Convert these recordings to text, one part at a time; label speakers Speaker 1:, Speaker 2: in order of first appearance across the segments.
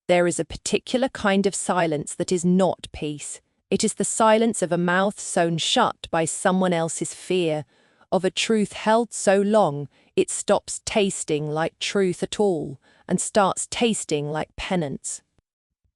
Speaker 1: There is a particular kind of silence that is not peace. It is the silence of a mouth sewn shut by someone else's fear, of a truth held so long it stops tasting like truth at all and starts tasting like penance.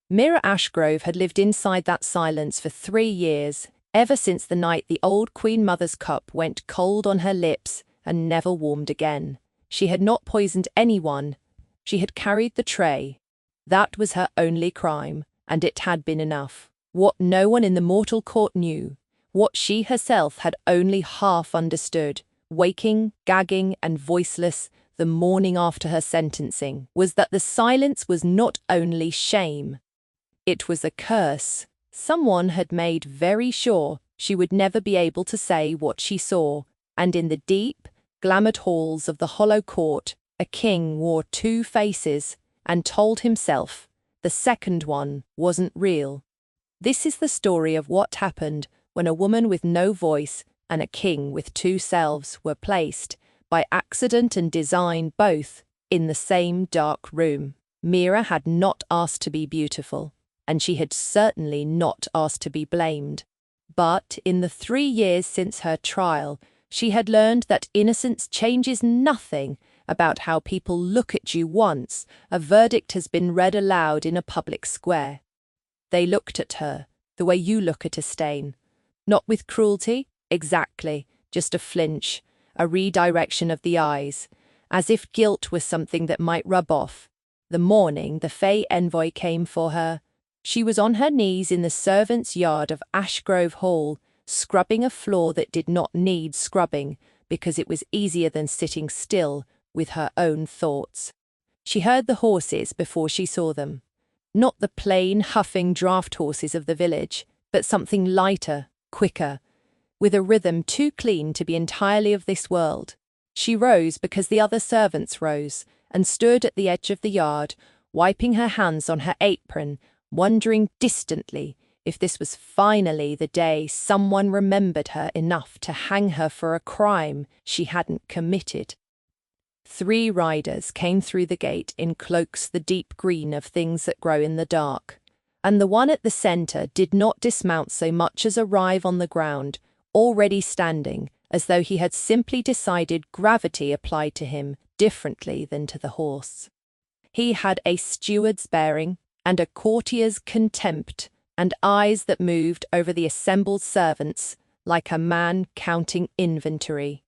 Speaker 1: Mira Ashgrove had lived inside that silence for 3 years, ever since the night the old Queen Mother's cup went cold on her lips and never warmed again. She had not poisoned anyone. She had carried the tray. That was her only crime, and it had been enough. What no one in the mortal court knew, what she herself had only half understood, waking, gagging, and voiceless the morning after her sentencing, was that the silence was not only shame. It was a curse. Someone had made very sure she would never be able to say what she saw, and in the deep, glamoured halls of the hollow court, a king wore 2 faces and told himself the second one wasn't real. This is the story of what happened when a woman with no voice and a king with 2 selves were placed, by accident and design both, in the same dark room. Mira had not asked to be beautiful, and she had certainly not asked to be blamed. But in the 3 years since her trial, she had learned that innocence changes nothing about how people look at you once a verdict has been read aloud in a public square. They looked at her the way you look at a stain. Not with cruelty, exactly, just a flinch, a redirection of the eyes, as if guilt was something that might rub off. The morning the Fae envoy came for her, she was on her knees in the servants' yard of Ashgrove Hall, scrubbing a floor that did not need scrubbing, because it was easier than sitting still with her own thoughts. She heard the horses before she saw them. Not the plain, huffing draft horses of the village, but something lighter, quicker, with a rhythm too clean to be entirely of this world. She rose because the other servants rose, and stood at the edge of the yard, wiping her hands on her apron, wondering distantly if this was finally the day someone remembered her enough to hang her for a crime she hadn't committed. 3 riders came through the gate in cloaks the deep green of things that grow in the dark, and the one at the centre did not dismount so much as arrive on the ground, already standing, as though he had simply decided gravity applied to him differently than to the horse. He had a steward's bearing and a courtier's contempt, and eyes that moved over the assembled servants like a man counting inventory.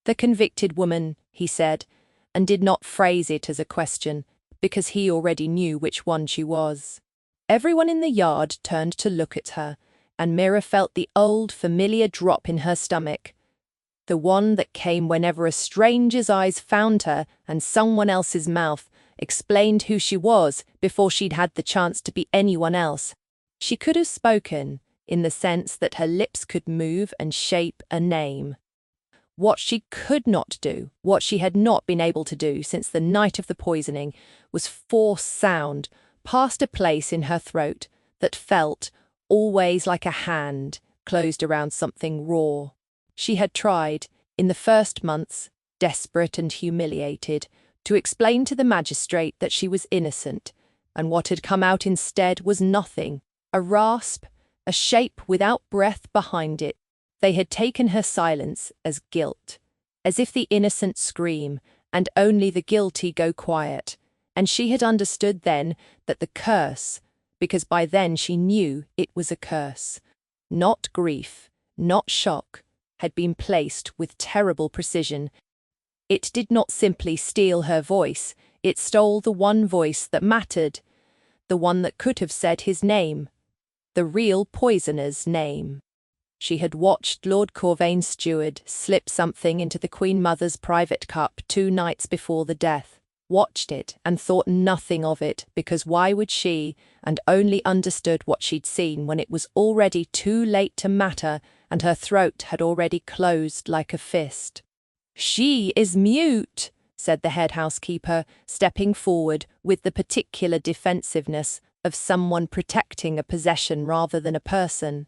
Speaker 1: "The convicted woman," he said, and did not phrase it as a question, because he already knew which one she was. Everyone in the yard turned to look at her, and Mira felt the old, familiar drop in her stomach, the one that came whenever a stranger's eyes found her and someone else's mouth explained who she was before she'd had the chance to be anyone else. She could have spoken, in the sense that her lips could move and shape a name. What she could not do, what she had not been able to do since the night of the poisoning, was force sound past a place in her throat that felt always like a hand closed around something raw. She had tried, in the first months, desperate and humiliated, to explain to the magistrate that she was innocent, and what had come out instead was nothing, a rasp, a shape without breath behind it. They had taken her silence as guilt, as if the innocent scream and only the guilty go quiet, and she had understood then that the curse, because by then she knew it was a curse, not grief, not shock, had been placed with terrible precision. It did not simply steal her voice, it stole the one voice that mattered, the one that could have said his name, the real poisoner's name. She had watched Lord Corvain's steward slip something into the Queen Mother's private cup 2 nights before the death, watched it and thought nothing of it, because why would she, and only understood what she'd seen when it was already too late to matter and her throat had already closed like a fist. "She is mute," said the head housekeeper, stepping forward with the particular defensiveness of someone protecting a possession rather than a person.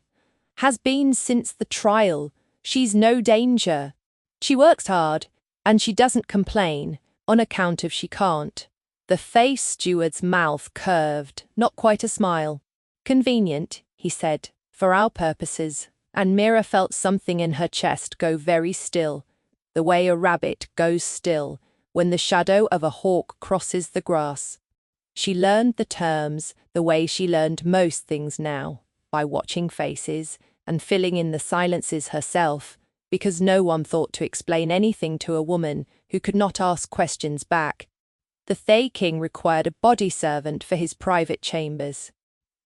Speaker 1: "Has been since the trial. She's no danger. She works hard, and she doesn't complain, on account of she can't." The Fae steward's mouth curved, not quite a smile. "Convenient," he said, "for our purposes." And Mira felt something in her chest go very still, the way a rabbit goes still when the shadow of a hawk crosses the grass. She learned the terms the way she learned most things now, by watching faces and filling in the silences herself, because no one thought to explain anything to a woman who could not ask questions back. The Fae King required a body servant for his private chambers.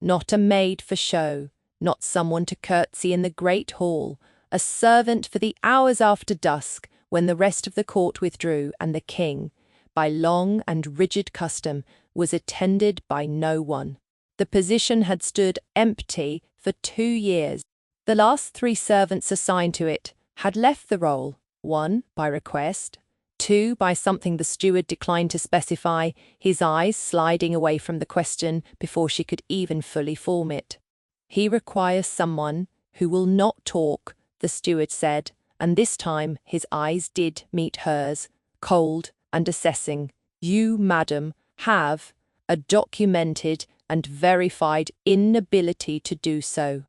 Speaker 1: Not a maid for show, not someone to curtsy in the great hall, a servant for the hours after dusk when the rest of the court withdrew and the king, by long and rigid custom, was attended by no one. The position had stood empty for 2 years. The last 3 servants assigned to it had left the role, 1 by request, 2 by something the steward declined to specify, his eyes sliding away from the question before she could even fully form it. "He requires someone who will not talk," the steward said, and this time his eyes did meet hers, cold and assessing. "You, madam, have a documented and verified inability to do so.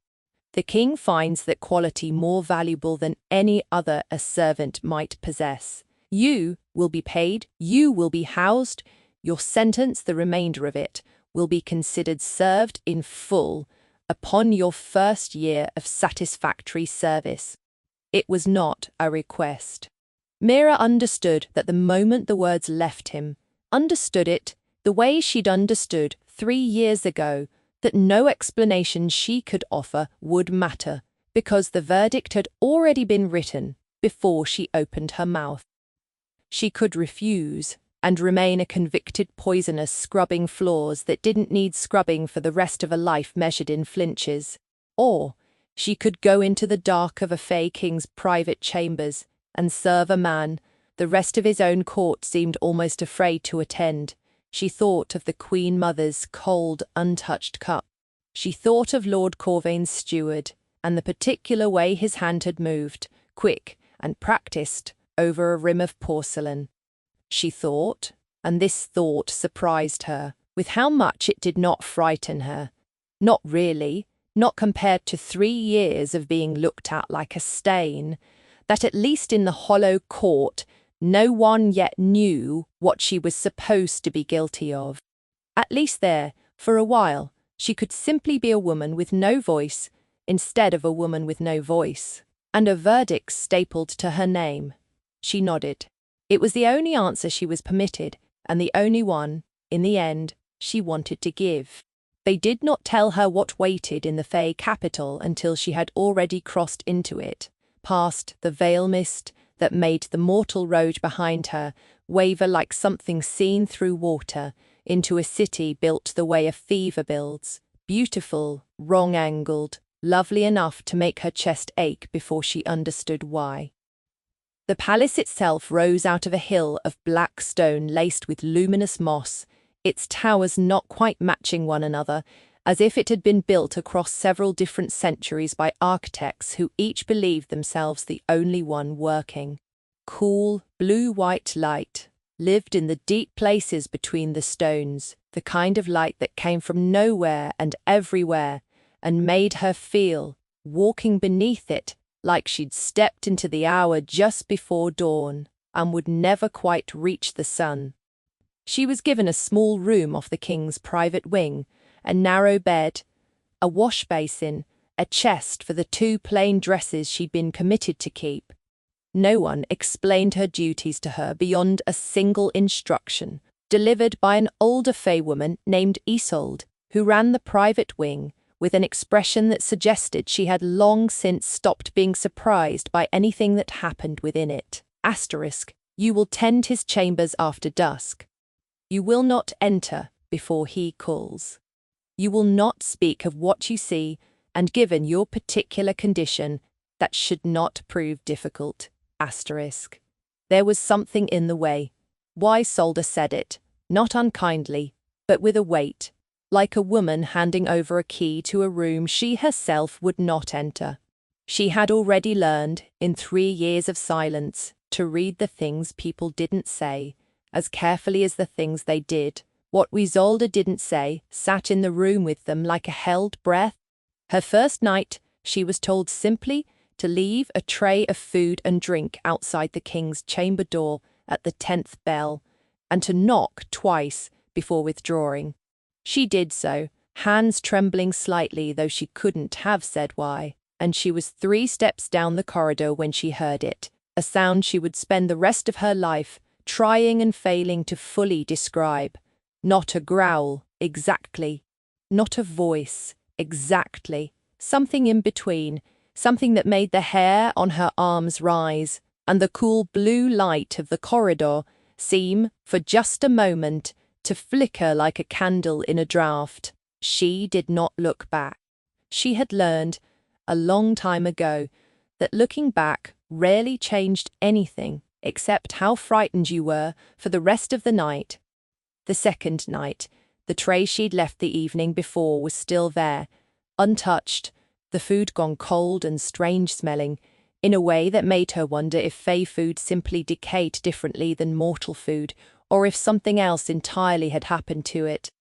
Speaker 1: The king finds that quality more valuable than any other a servant might possess. You will be paid, you will be housed, your sentence, the remainder of it, will be considered served in full upon your first year of satisfactory service." It was not a request. Mira understood that the moment the words left him, understood it the way she'd understood 3 years ago, that no explanation she could offer would matter, because the verdict had already been written before she opened her mouth. She could refuse and remain a convicted poisoner scrubbing floors that didn't need scrubbing for the rest of a life measured in flinches. Or she could go into the dark of a Fae King's private chambers and serve a man the rest of his own court seemed almost afraid to attend. She thought of the Queen Mother's cold, untouched cup. She thought of Lord Corvain's steward, and the particular way his hand had moved, quick and practiced, over a rim of porcelain. She thought, and this thought surprised her, with how much it did not frighten her. Not really, not compared to 3 years of being looked at like a stain, that at least in the hollow court no one yet knew what she was supposed to be guilty of. At least there, for a while, she could simply be a woman with no voice instead of a woman with no voice, and a verdict stapled to her name. She nodded. It was the only answer she was permitted, and the only one, in the end, she wanted to give. They did not tell her what waited in the Fae capital until she had already crossed into it, past the veil mist that made the mortal road behind her waver like something seen through water, into a city built the way a fever builds, beautiful, wrong-angled, lovely enough to make her chest ache before she understood why. The palace itself rose out of a hill of black stone laced with luminous moss, its towers not quite matching one another, as if it had been built across several different centuries by architects who each believed themselves the only one working. Cool, blue-white light lived in the deep places between the stones, the kind of light that came from nowhere and everywhere, and made her feel, walking beneath it, like she'd stepped into the hour just before dawn, and would never quite reach the sun. She was given a small room off the king's private wing, a narrow bed, a wash basin, a chest for the 2 plain dresses she'd been committed to keep. No one explained her duties to her beyond a single instruction, delivered by an older Fae woman named Isolde, who ran the private wing, with an expression that suggested she had long since stopped being surprised by anything that happened within it. Asterisk, you will tend his chambers after dusk. You will not enter before he calls. You will not speak of what you see, and given your particular condition, that should not prove difficult. Asterisk. There was something in the way. Why Solda said it, not unkindly, but with a weight, like a woman handing over a key to a room she herself would not enter. She had already learned, in 3 years of silence, to read the things people didn't say, as carefully as the things they did. What Isolde didn't say sat in the room with them like a held breath. Her first night, she was told simply to leave a tray of food and drink outside the king's chamber door at the 10th bell, and to knock twice before withdrawing. She did so, hands trembling slightly, though she couldn't have said why, and she was 3 steps down the corridor when she heard it, a sound she would spend the rest of her life trying and failing to fully describe. Not a growl, exactly. Not a voice, exactly. Something in between, something that made the hair on her arms rise, and the cool blue light of the corridor seem, for just a moment, to flicker like a candle in a draught. She did not look back. She had learned, a long time ago, that looking back rarely changed anything except how frightened you were for the rest of the night. The second night, the tray she'd left the evening before was still there, untouched, the food gone cold and strange-smelling, in a way that made her wonder if Fae food simply decayed differently than mortal food, or if something else entirely had happened to it.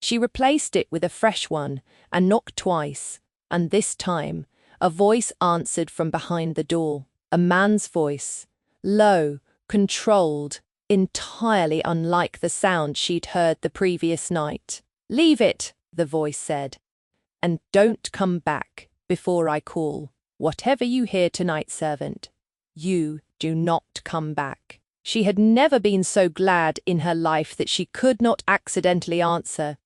Speaker 1: She replaced it with a fresh one, and knocked twice, and this time, a voice answered from behind the door, a man's voice, low, controlled, entirely unlike the sound she'd heard the previous night. "Leave it," the voice said, "and don't come back before I call. Whatever you hear tonight, servant, you do not come back." She had never been so glad in her life that she could not accidentally answer.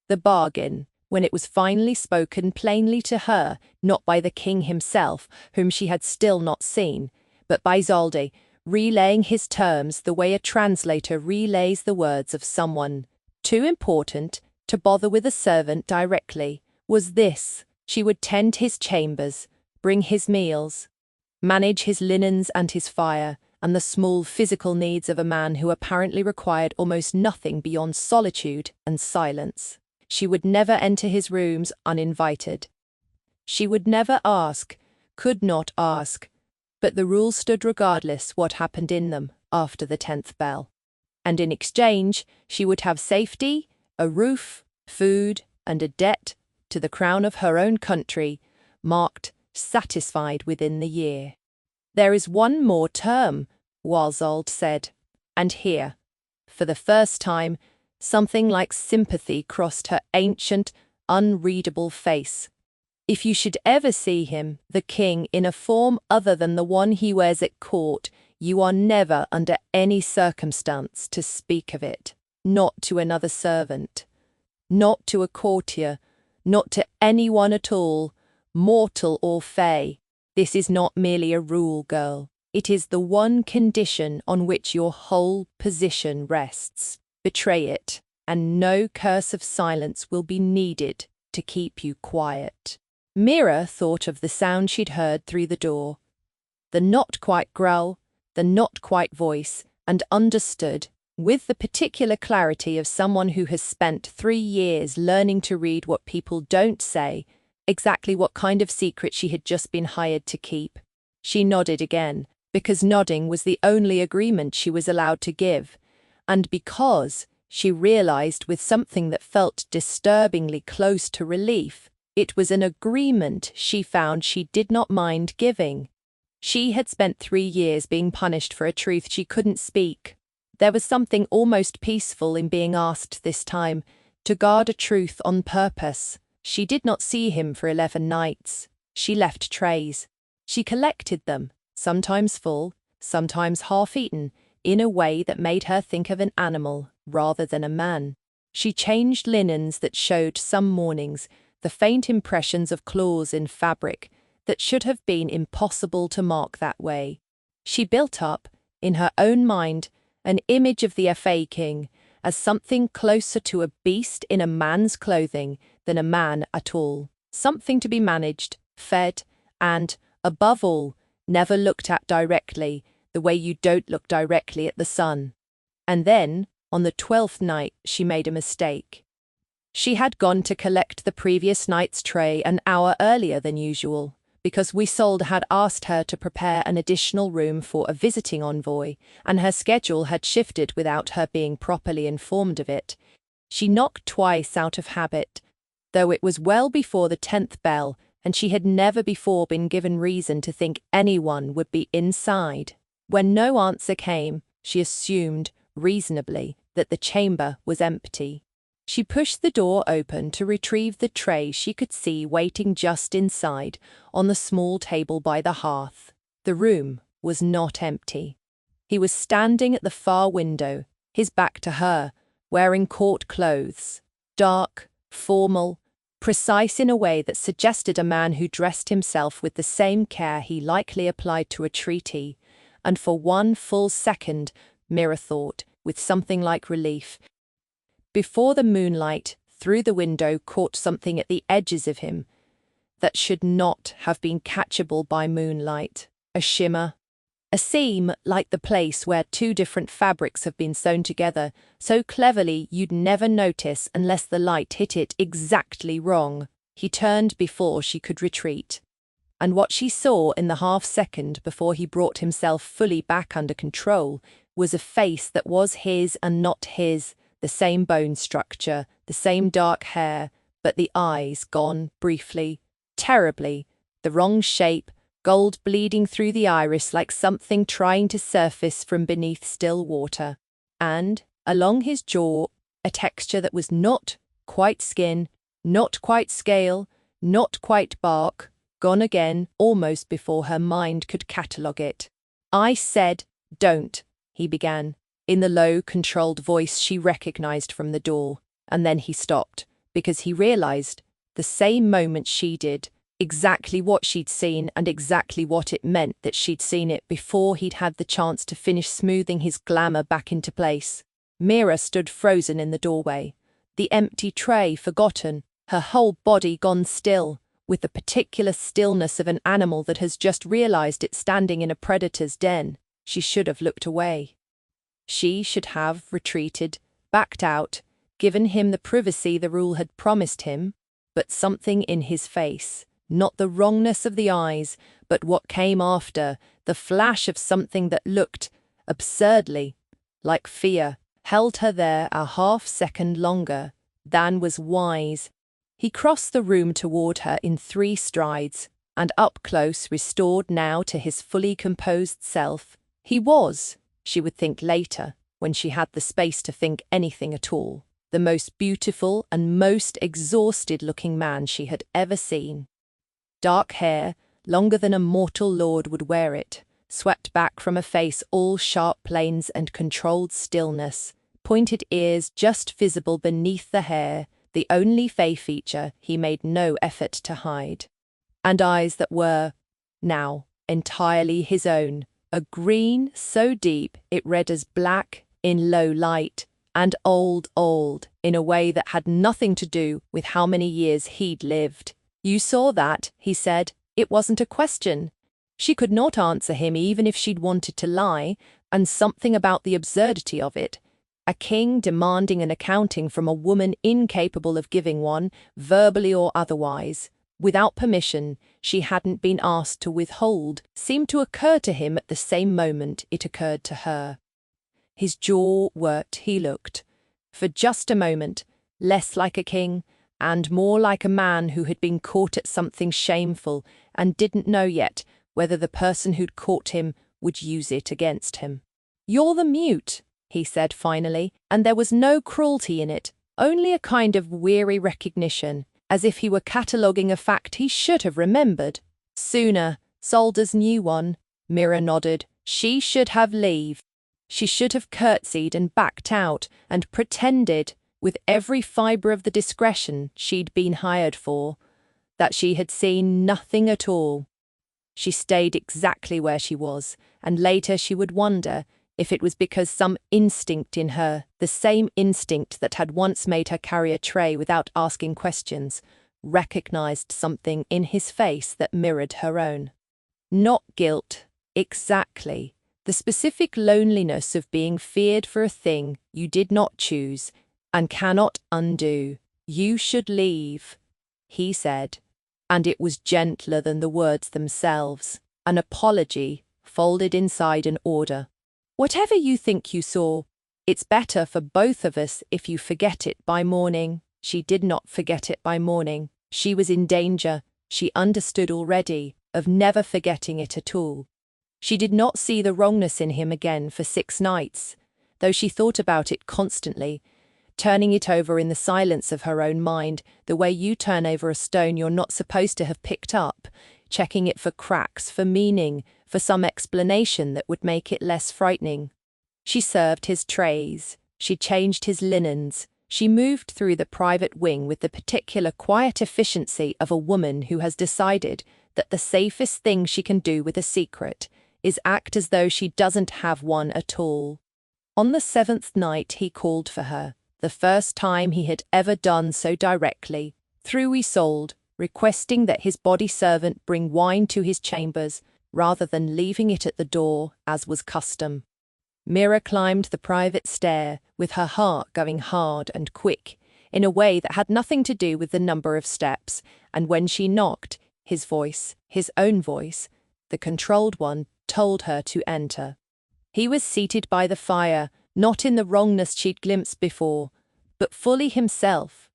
Speaker 1: The bargain, when it was finally spoken plainly to her, not by the king himself, whom she had still not seen, but by Isolde, relaying his terms the way a translator relays the words of someone too important to bother with a servant directly, was this: she would tend his chambers, bring his meals, manage his linens and his fire, and the small physical needs of a man who apparently required almost nothing beyond solitude and silence. She would never enter his rooms uninvited. She would never ask, could not ask, but the rules stood regardless what happened in them after the 10th bell. And in exchange, she would have safety, a roof, food, and a debt to the crown of her own country, marked satisfied within the year. "There is one more term," Isolde said, and here, for the first time, something like sympathy crossed her ancient, unreadable face. "If you should ever see him, the king, in a form other than the one he wears at court, you are never under any circumstance to speak of it, not to another servant, not to a courtier, not to anyone at all, mortal or fae. This is not merely a rule, girl. It is the one condition on which your whole position rests. Betray it, and no curse of silence will be needed to keep you quiet." Mira thought of the sound she'd heard through the door, the not-quite growl, the not-quite voice, and understood, with the particular clarity of someone who has spent 3 years learning to read what people don't say, exactly what kind of secret she had just been hired to keep. She nodded again, because nodding was the only agreement she was allowed to give, and because she realized with something that felt disturbingly close to relief, it was an agreement she found she did not mind giving. She had spent 3 years being punished for a truth she couldn't speak. There was something almost peaceful in being asked this time to guard a truth on purpose. She did not see him for 11 nights. She left trays. She collected them, sometimes full, sometimes half-eaten, in a way that made her think of an animal rather than a man. She changed linens that showed some mornings the faint impressions of claws in fabric that should have been impossible to mark that way. She built up, in her own mind, an image of the Fae King as something closer to a beast in a man's clothing than a man at all, something to be managed, fed, and, above all, never looked at directly, the way you don't look directly at the sun. And then, on the 12th night, she made a mistake. She had gone to collect the previous night's tray an hour earlier than usual, because Isolde had asked her to prepare an additional room for a visiting envoy, and her schedule had shifted without her being properly informed of it. She knocked twice out of habit, though it was well before the 10th bell, and she had never before been given reason to think anyone would be inside. When no answer came, she assumed, reasonably, that the chamber was empty. She pushed the door open to retrieve the tray she could see waiting just inside, on the small table by the hearth. The room was not empty. He was standing at the far window, his back to her, wearing court clothes, dark, formal, precise in a way that suggested a man who dressed himself with the same care he likely applied to a treaty, and for one full second, Mira thought, with something like relief, before the moonlight, through the window, caught something at the edges of him that should not have been catchable by moonlight, a shimmer, a seam like the place where two different fabrics have been sewn together so cleverly you'd never notice unless the light hit it exactly wrong. He turned before she could retreat. And what she saw in the half-second before he brought himself fully back under control was a face that was his and not his, the same bone structure, the same dark hair, but the eyes gone briefly, terribly, the wrong shape, gold bleeding through the iris like something trying to surface from beneath still water. And, along his jaw, a texture that was not quite skin, not quite scale, not quite bark, gone again almost before her mind could catalogue it. "I said, don't," he began, in the low, controlled voice she recognized from the door, and then he stopped, because he realized, the same moment she did, exactly what she'd seen and exactly what it meant that she'd seen it before he'd had the chance to finish smoothing his glamour back into place. Mira stood frozen in the doorway, the empty tray forgotten, her whole body gone still, with the particular stillness of an animal that has just realized it's standing in a predator's den. She should have looked away. She should have retreated, backed out, given him the privacy the rule had promised him, but something in his face, not the wrongness of the eyes, but what came after, the flash of something that looked, absurdly, like fear, held her there a half-second longer than was wise. He crossed the room toward her in 3 strides, and up close, restored now to his fully composed self, he was, she would think later, when she had the space to think anything at all, the most beautiful and most exhausted-looking man she had ever seen. Dark hair, longer than a mortal lord would wear it, swept back from a face all sharp planes and controlled stillness, pointed ears just visible beneath the hair, the only Fae feature he made no effort to hide, and eyes that were, now, entirely his own, a green so deep it read as black in low light, and old in a way that had nothing to do with how many years he'd lived. "You saw that," he said. It wasn't a question. She could not answer him even if she'd wanted to lie, and something about the absurdity of it. A king demanding an accounting from a woman incapable of giving one, verbally or otherwise, without permission she hadn't been asked to withhold, seemed to occur to him at the same moment it occurred to her. His jaw worked, he looked, for just a moment, less like a king, and more like a man who had been caught at something shameful and didn't know yet whether the person who'd caught him would use it against him. "You're the mute," he said finally, and there was no cruelty in it, only a kind of weary recognition, as if he were cataloguing a fact he should have remembered. "Sooner, Solder's new one," Mira nodded. "She should have leave. She should have curtsied and backed out and pretended, with every fibre of the discretion she'd been hired for, that she had seen nothing at all. She stayed exactly where she was, and later she would wonder if it was because some instinct in her, the same instinct that had once made her carry a tray without asking questions, recognized something in his face that mirrored her own. Not guilt, exactly. The specific loneliness of being feared for a thing you did not choose and cannot undo. "You should leave," he said, and it was gentler than the words themselves, an apology folded inside an order. "Whatever you think you saw, It's better for both of us if you forget it by morning. She did not forget it by morning. She was in danger, she understood already, of never forgetting it at all. She did not see the wrongness in him again for 6 nights, though she thought about it constantly, turning it over in the silence of her own mind, the way you turn over a stone you're not supposed to have picked up, checking it for cracks, for meaning, for some explanation that would make it less frightening. She served his trays, she changed his linens, she moved through the private wing with the particular quiet efficiency of a woman who has decided that the safest thing she can do with a secret is act as though she doesn't have one at all. On the 7th night he called for her, the first time he had ever done so directly, through Isolde, requesting that his body servant bring wine to his chambers rather than leaving it at the door, as was custom. Mira climbed the private stair, with her heart going hard and quick, in a way that had nothing to do with the number of steps, and when she knocked, his voice, his own voice, the controlled one, told her to enter. He was seated by the fire, not in the wrongness she'd glimpsed before, but fully himself.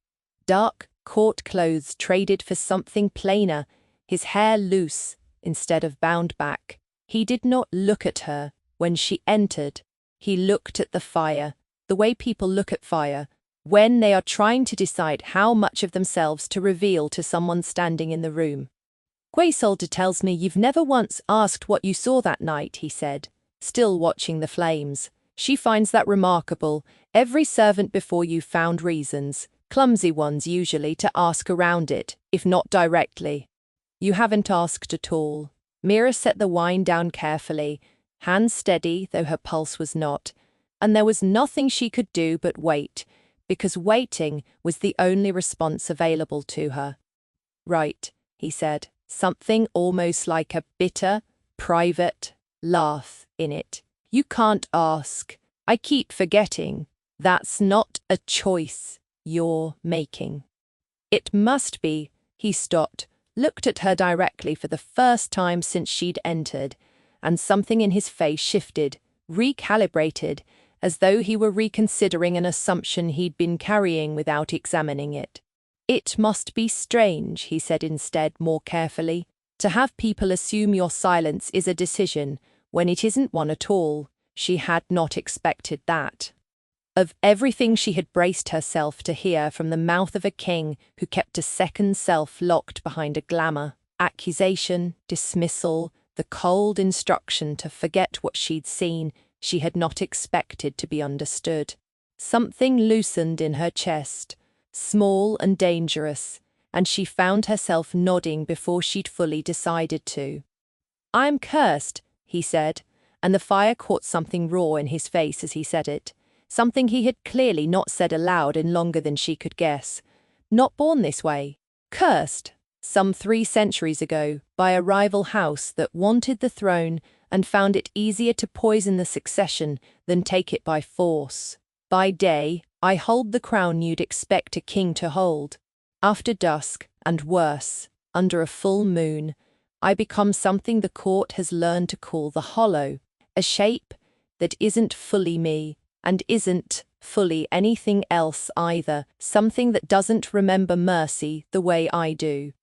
Speaker 1: Dark court clothes traded for something plainer, his hair loose instead of bound back. He did not look at her when she entered. He looked at the fire, the way people look at fire, when they are trying to decide how much of themselves to reveal to someone standing in the room. "Isolde tells me you've never once asked what you saw that night," he said, still watching the flames. "She finds that remarkable. Every servant before you found reasons, clumsy ones usually, to ask around it, if not directly. You haven't asked at all." Mira set the wine down carefully, hands steady though her pulse was not, and there was nothing she could do but wait, because waiting was the only response available to her. "Right," he said, something almost like a bitter, private laugh in it. "You can't ask. I keep forgetting. That's not a choice you're making." "It must be." He stopped, looked at her directly for the first time since she'd entered, and something in his face shifted, recalibrated, as though he were reconsidering an assumption he'd been carrying without examining it. "It must be strange," he said instead, more carefully, "to have people assume your silence is a decision, when it isn't one at all." She had not expected that. Of everything she had braced herself to hear from the mouth of a king who kept a second self locked behind a glamour, accusation, dismissal, the cold instruction to forget what she'd seen, she had not expected to be understood. Something loosened in her chest, small and dangerous, and she found herself nodding before she'd fully decided to. "I'm cursed," he said, and the fire caught something raw in his face as he said it, something he had clearly not said aloud in longer than she could guess. "Not born this way. Cursed, some 3 centuries ago, by a rival house that wanted the throne and found it easier to poison the succession than take it by force. By day, I hold the crown you'd expect a king to hold. After dusk, and worse, under a full moon, I become something the court has learned to call the hollow, a shape that isn't fully me, and isn't fully anything else either, something that doesn't remember mercy the way I do.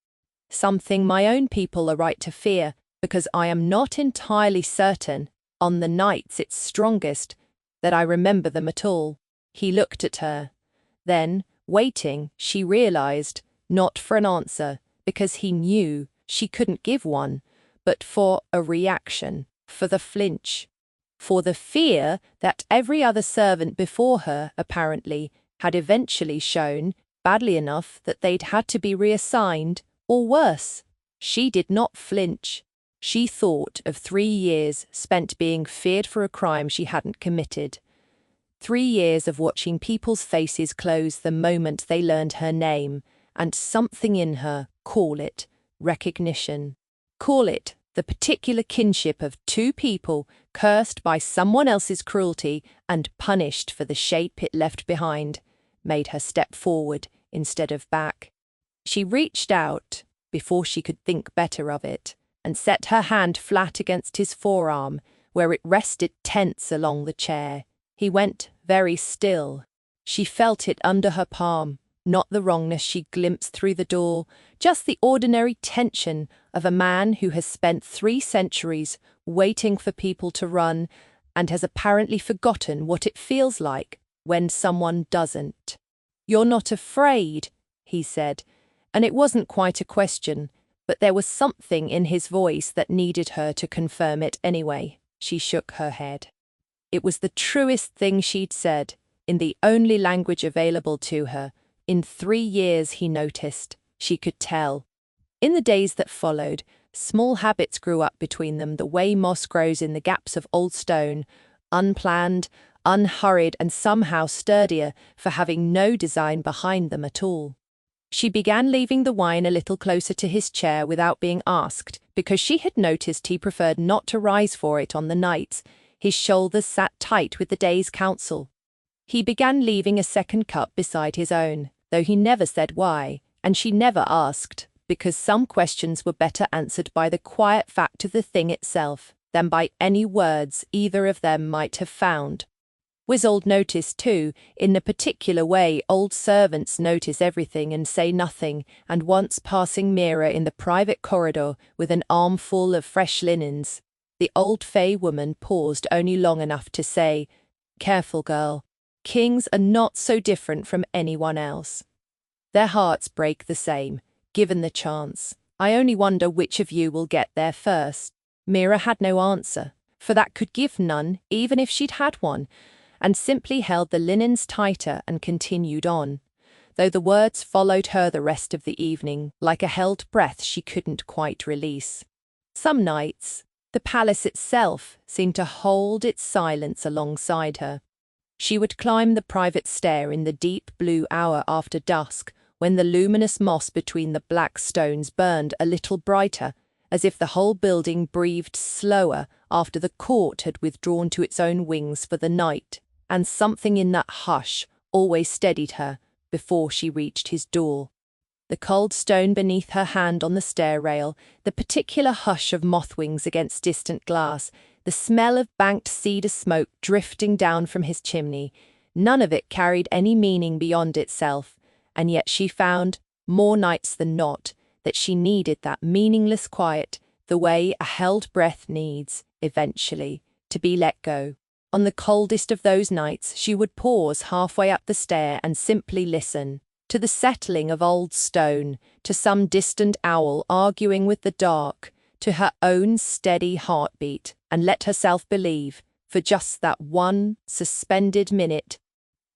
Speaker 1: Something my own people are right to fear, because I am not entirely certain, on the nights it's strongest, that I remember them at all." He looked at her. Then, waiting, she realized, not for an answer, because he knew she couldn't give one, but for a reaction, for the flinch, for the fear that every other servant before her, apparently, had eventually shown, badly enough that they'd had to be reassigned, or worse. She did not flinch. She thought of 3 years spent being feared for a crime she hadn't committed. 3 years of watching people's faces close the moment they learned her name, and something in her, call it recognition. Call it the particular kinship of 2 people cursed by someone else's cruelty and punished for the shape it left behind, made her step forward instead of back. She reached out, before she could think better of it, and set her hand flat against his forearm, where it rested tense along the chair. He went very still. She felt it under her palm, not the wrongness she glimpsed through the door, just the ordinary tension of a man who has spent 3 centuries waiting for people to run and has apparently forgotten what it feels like when someone doesn't. "You're not afraid," he said, and it wasn't quite a question, but there was something in his voice that needed her to confirm it anyway. She shook her head. It was the truest thing she'd said, in the only language available to her. In 3 years, he noticed. She could tell. In the days that followed, small habits grew up between them the way moss grows in the gaps of old stone, unplanned, unhurried, and somehow sturdier for having no design behind them at all. She began leaving the wine a little closer to his chair without being asked, because she had noticed he preferred not to rise for it on the nights. His shoulders sat tight with the day's counsel. He began leaving a second cup beside his own, though he never said why, and she never asked, because some questions were better answered by the quiet fact of the thing itself than by any words either of them might have found. Wizold noticed, too, in the particular way old servants notice everything and say nothing, and once passing Mira in the private corridor with an armful of fresh linens, the old Fae woman paused only long enough to say, "Careful, girl. Kings are not so different from anyone else. Their hearts break the same, given the chance. I only wonder which of you will get there first." Mira had no answer, for that could give none, even if she'd had one, and simply held the linens tighter and continued on, though the words followed her the rest of the evening, like a held breath she couldn't quite release. Some nights, the palace itself seemed to hold its silence alongside her. She would climb the private stair in the deep blue hour after dusk, when the luminous moss between the black stones burned a little brighter, as if the whole building breathed slower after the court had withdrawn to its own wings for the night, and something in that hush always steadied her before she reached his door. The cold stone beneath her hand on the stair rail, the particular hush of moth wings against distant glass, the smell of banked cedar smoke drifting down from his chimney, none of it carried any meaning beyond itself, and yet she found, more nights than not, that she needed that meaningless quiet, the way a held breath needs, eventually, to be let go. On the coldest of those nights, she would pause halfway up the stair and simply listen, to the settling of old stone, to some distant owl arguing with the dark, to her own steady heartbeat, and let herself believe, for just that one suspended minute,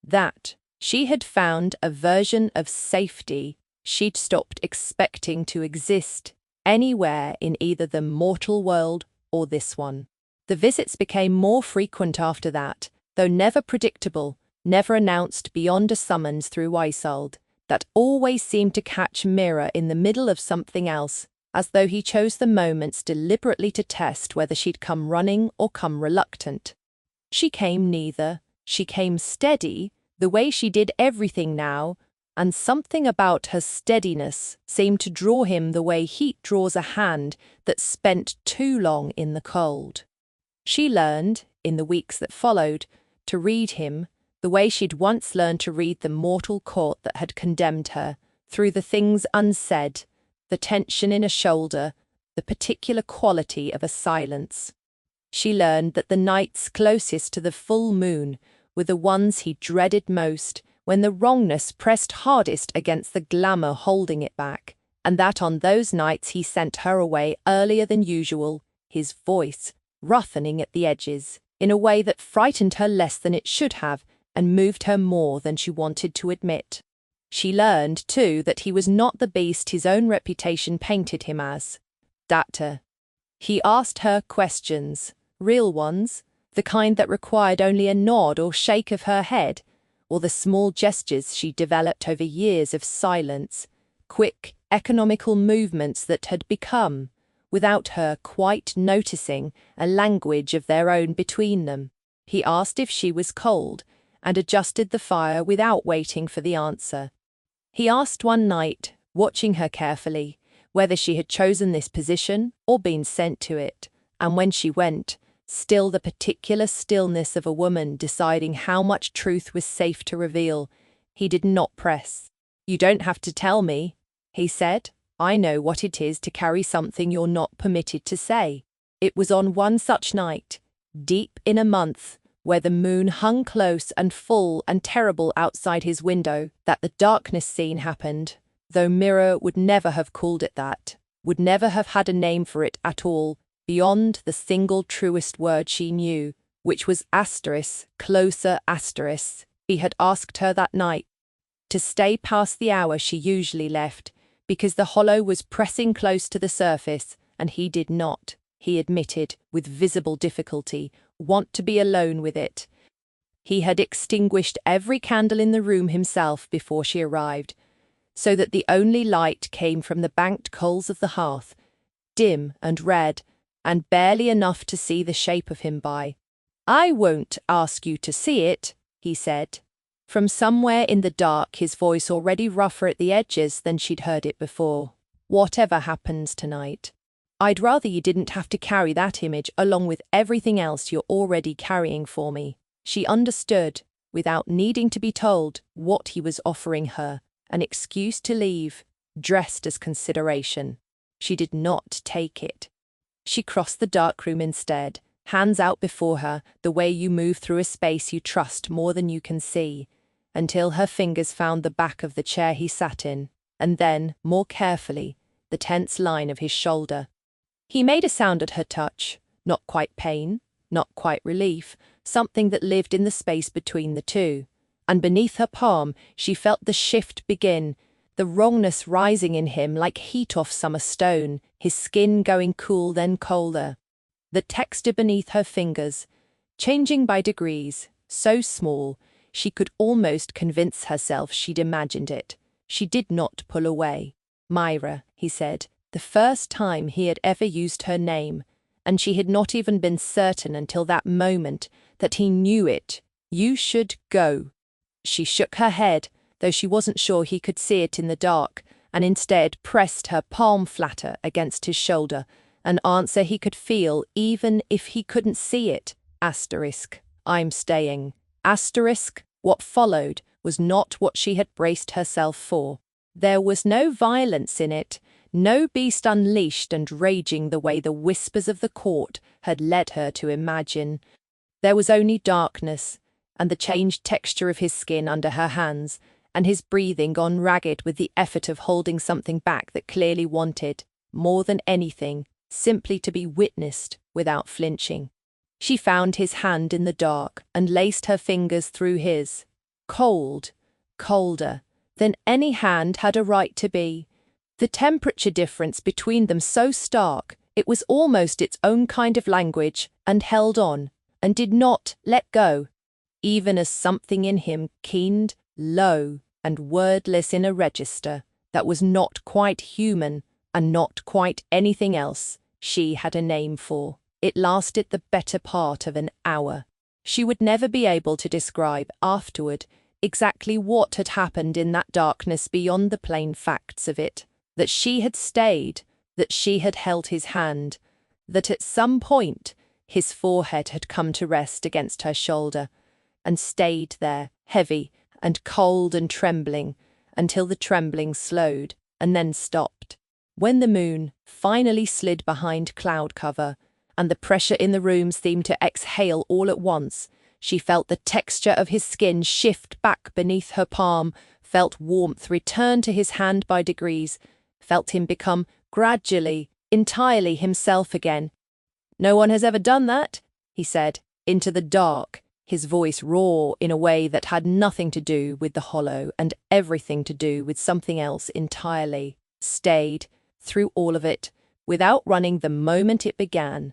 Speaker 1: that she had found a version of safety she'd stopped expecting to exist anywhere in either the mortal world or this one. The visits became more frequent after that, though never predictable, never announced beyond a summons through Wizold, that always seemed to catch Mira in the middle of something else, as though he chose the moments deliberately to test whether she'd come running or come reluctant. She came neither. She came steady, the way she did everything now, and something about her steadiness seemed to draw him the way heat draws a hand that's spent too long in the cold. She learned, in the weeks that followed, to read him the way she'd once learned to read the mortal court that had condemned her, through the things unsaid, the tension in a shoulder, the particular quality of a silence. She learned that the nights closest to the full moon were the ones he dreaded most, when the wrongness pressed hardest against the glamour holding it back, and that on those nights he sent her away earlier than usual, his voice roughening at the edges, in a way that frightened her less than it should have, and moved her more than she wanted to admit. She learned, too, that he was not the beast his own reputation painted him as. He asked her questions, real ones, the kind that required only a nod or shake of her head, or the small gestures she developed over years of silence, quick, economical movements that had become, without her quite noticing, a language of their own between them. He asked if she was cold, and adjusted the fire without waiting for the answer. He asked one night, watching her carefully, whether she had chosen this position or been sent to it, and when she went, Still the particular stillness of a woman deciding how much truth was safe to reveal. He did not press. "You don't have to tell me," he said. "I know what it is to carry something you're not permitted to say." It was on one such night, deep in a month, where the moon hung close and full and terrible outside his window, that the darkness scene happened, though Mira would never have called it that, would never have had a name for it at all, beyond the single truest word she knew, which was asterisk, closer asterisk. He had asked her that night to stay past the hour she usually left, because the hollow was pressing close to the surface, and he did not, he admitted, with visible difficulty, want to be alone with it. He had extinguished every candle in the room himself before she arrived, so that the only light came from the banked coals of the hearth, dim and red, and barely enough to see the shape of him by. "I won't ask you to see it," he said. From somewhere in the dark, his voice already rougher at the edges than she'd heard it before. "Whatever happens tonight, I'd rather you didn't have to carry that image along with everything else you're already carrying for me." She understood, without needing to be told, what he was offering her, an excuse to leave, dressed as consideration. She did not take it. She crossed the dark room instead, hands out before her, the way you move through a space you trust more than you can see, until her fingers found the back of the chair he sat in, and then, more carefully, the tense line of his shoulder. He made a sound at her touch, not quite pain, not quite relief, something that lived in the space between the two, and beneath her palm she felt the shift begin, the wrongness rising in him like heat off summer stone, his skin going cool then colder. The texture beneath her fingers, changing by degrees, so small, she could almost convince herself she'd imagined it. She did not pull away. "Mira," he said, the first time he had ever used her name, and she had not even been certain until that moment that he knew it. "You should go." She shook her head, though she wasn't sure he could see it in the dark, and instead pressed her palm flatter against his shoulder, an answer he could feel even if he couldn't see it. Asterisk. "I'm staying." Asterisk. What followed was not what she had braced herself for. There was no violence in it, no beast unleashed and raging the way the whispers of the court had led her to imagine. There was only darkness, and the changed texture of his skin under her hands, and his breathing gone ragged with the effort of holding something back that clearly wanted, more than anything, simply to be witnessed without flinching. She found his hand in the dark and laced her fingers through his. Cold, colder than any hand had a right to be. The temperature difference between them so stark, it was almost its own kind of language, and held on, and did not let go, even as something in him keened, low, and wordless in a register that was not quite human, and not quite anything else she had a name for. It lasted the better part of an hour. She would never be able to describe afterward exactly what had happened in that darkness beyond the plain facts of it, that she had stayed, that she had held his hand, that at some point his forehead had come to rest against her shoulder, and stayed there, heavy and cold and trembling, until the trembling slowed and then stopped. When the moon finally slid behind cloud cover, and the pressure in the room seemed to exhale all at once, she felt the texture of his skin shift back beneath her palm, felt warmth return to his hand by degrees, felt him become gradually, entirely himself again. "No one has ever done that," he said, into the dark, his voice raw in a way that had nothing to do with the hollow and everything to do with something else entirely. Stayed, through all of it, without running the moment it began.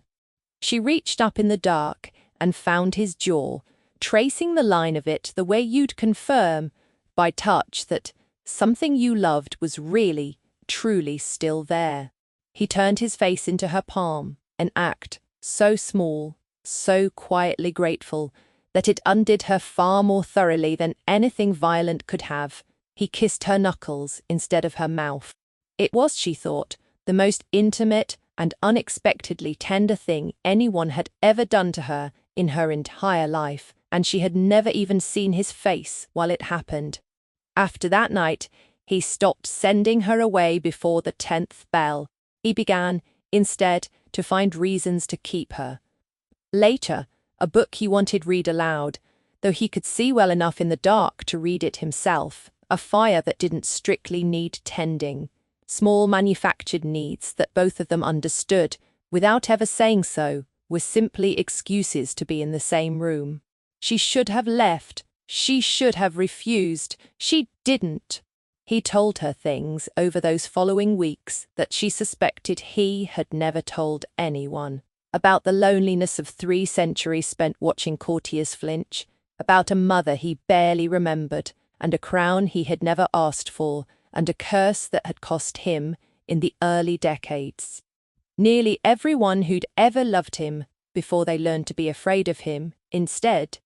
Speaker 1: She reached up in the dark and found his jaw, tracing the line of it the way you'd confirm, by touch, that something you loved was really, truly still there. He turned his face into her palm, an act so small, so quietly grateful, that it undid her far more thoroughly than anything violent could have. He kissed her knuckles instead of her mouth. It was, she thought, the most intimate and unexpectedly tender thing anyone had ever done to her in her entire life, and she had never even seen his face while it happened. After that night, he stopped sending her away before the 10th bell. He began, instead, to find reasons to keep her. Later, a book he wanted read aloud, though he could see well enough in the dark to read it himself, a fire that didn't strictly need tending, small manufactured needs that both of them understood, without ever saying so, were simply excuses to be in the same room. She should have left. She should have refused. She didn't. He told her things over those following weeks that she suspected he had never told anyone. About the loneliness of 3 centuries spent watching courtiers flinch, about a mother he barely remembered, and a crown he had never asked for, and a curse that had cost him in the early decades. Nearly everyone who'd ever loved him before they learned to be afraid of him, instead.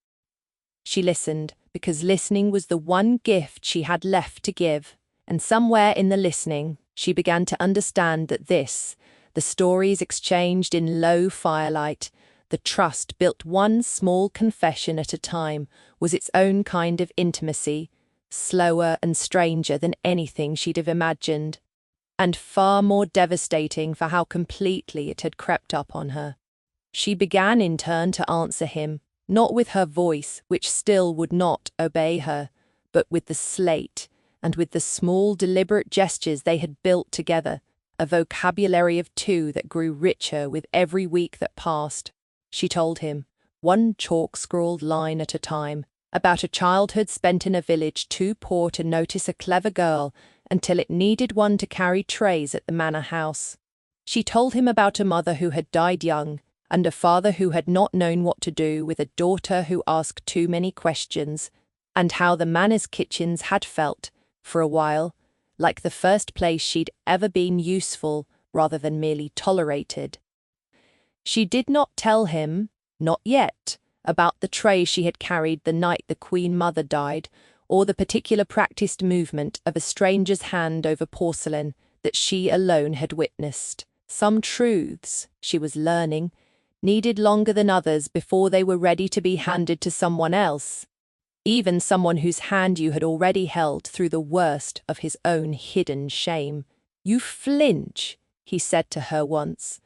Speaker 1: She listened, because listening was the one gift she had left to give, and somewhere in the listening, she began to understand that this, the stories exchanged in low firelight, the trust built one small confession at a time, was its own kind of intimacy, slower and stranger than anything she'd have imagined, and far more devastating for how completely it had crept up on her. She began in turn to answer him, not with her voice, which still would not obey her, but with the slate, and with the small deliberate gestures they had built together, a vocabulary of 2 that grew richer with every week that passed. She told him, one chalk-scrawled line at a time, about a childhood spent in a village too poor to notice a clever girl until it needed one to carry trays at the manor house. She told him about a mother who had died young, and a father who had not known what to do with a daughter who asked too many questions, and how the manor's kitchens had felt, for a while, like the first place she'd ever been useful rather than merely tolerated. She did not tell him, not yet, about the tray she had carried the night the Queen Mother died, or the particular practiced movement of a stranger's hand over porcelain that she alone had witnessed. Some truths, she was learning, needed longer than others before they were ready to be handed to someone else, even someone whose hand you had already held through the worst of his own hidden shame. "You flinch," he said to her once,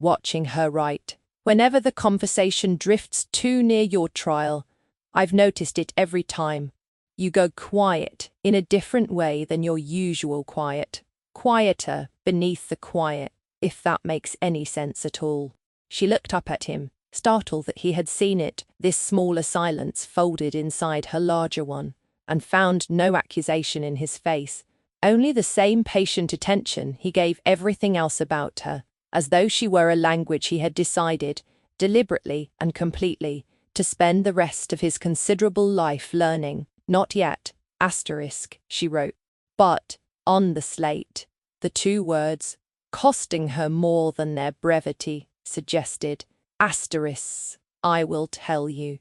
Speaker 1: watching her write. "Whenever the conversation drifts too near your trial, I've noticed it every time. You go quiet in a different way than your usual quiet. Quieter beneath the quiet, if that makes any sense at all." She looked up at him, startled that he had seen it, this smaller silence folded inside her larger one, and found no accusation in his face, only the same patient attention he gave everything else about her, as though she were a language he had decided, deliberately and completely, to spend the rest of his considerable life learning. "Not yet, asterisk," she wrote, but, on the slate, the 2 words, costing her more than their brevity, suggested, "Asterisks, I will tell you."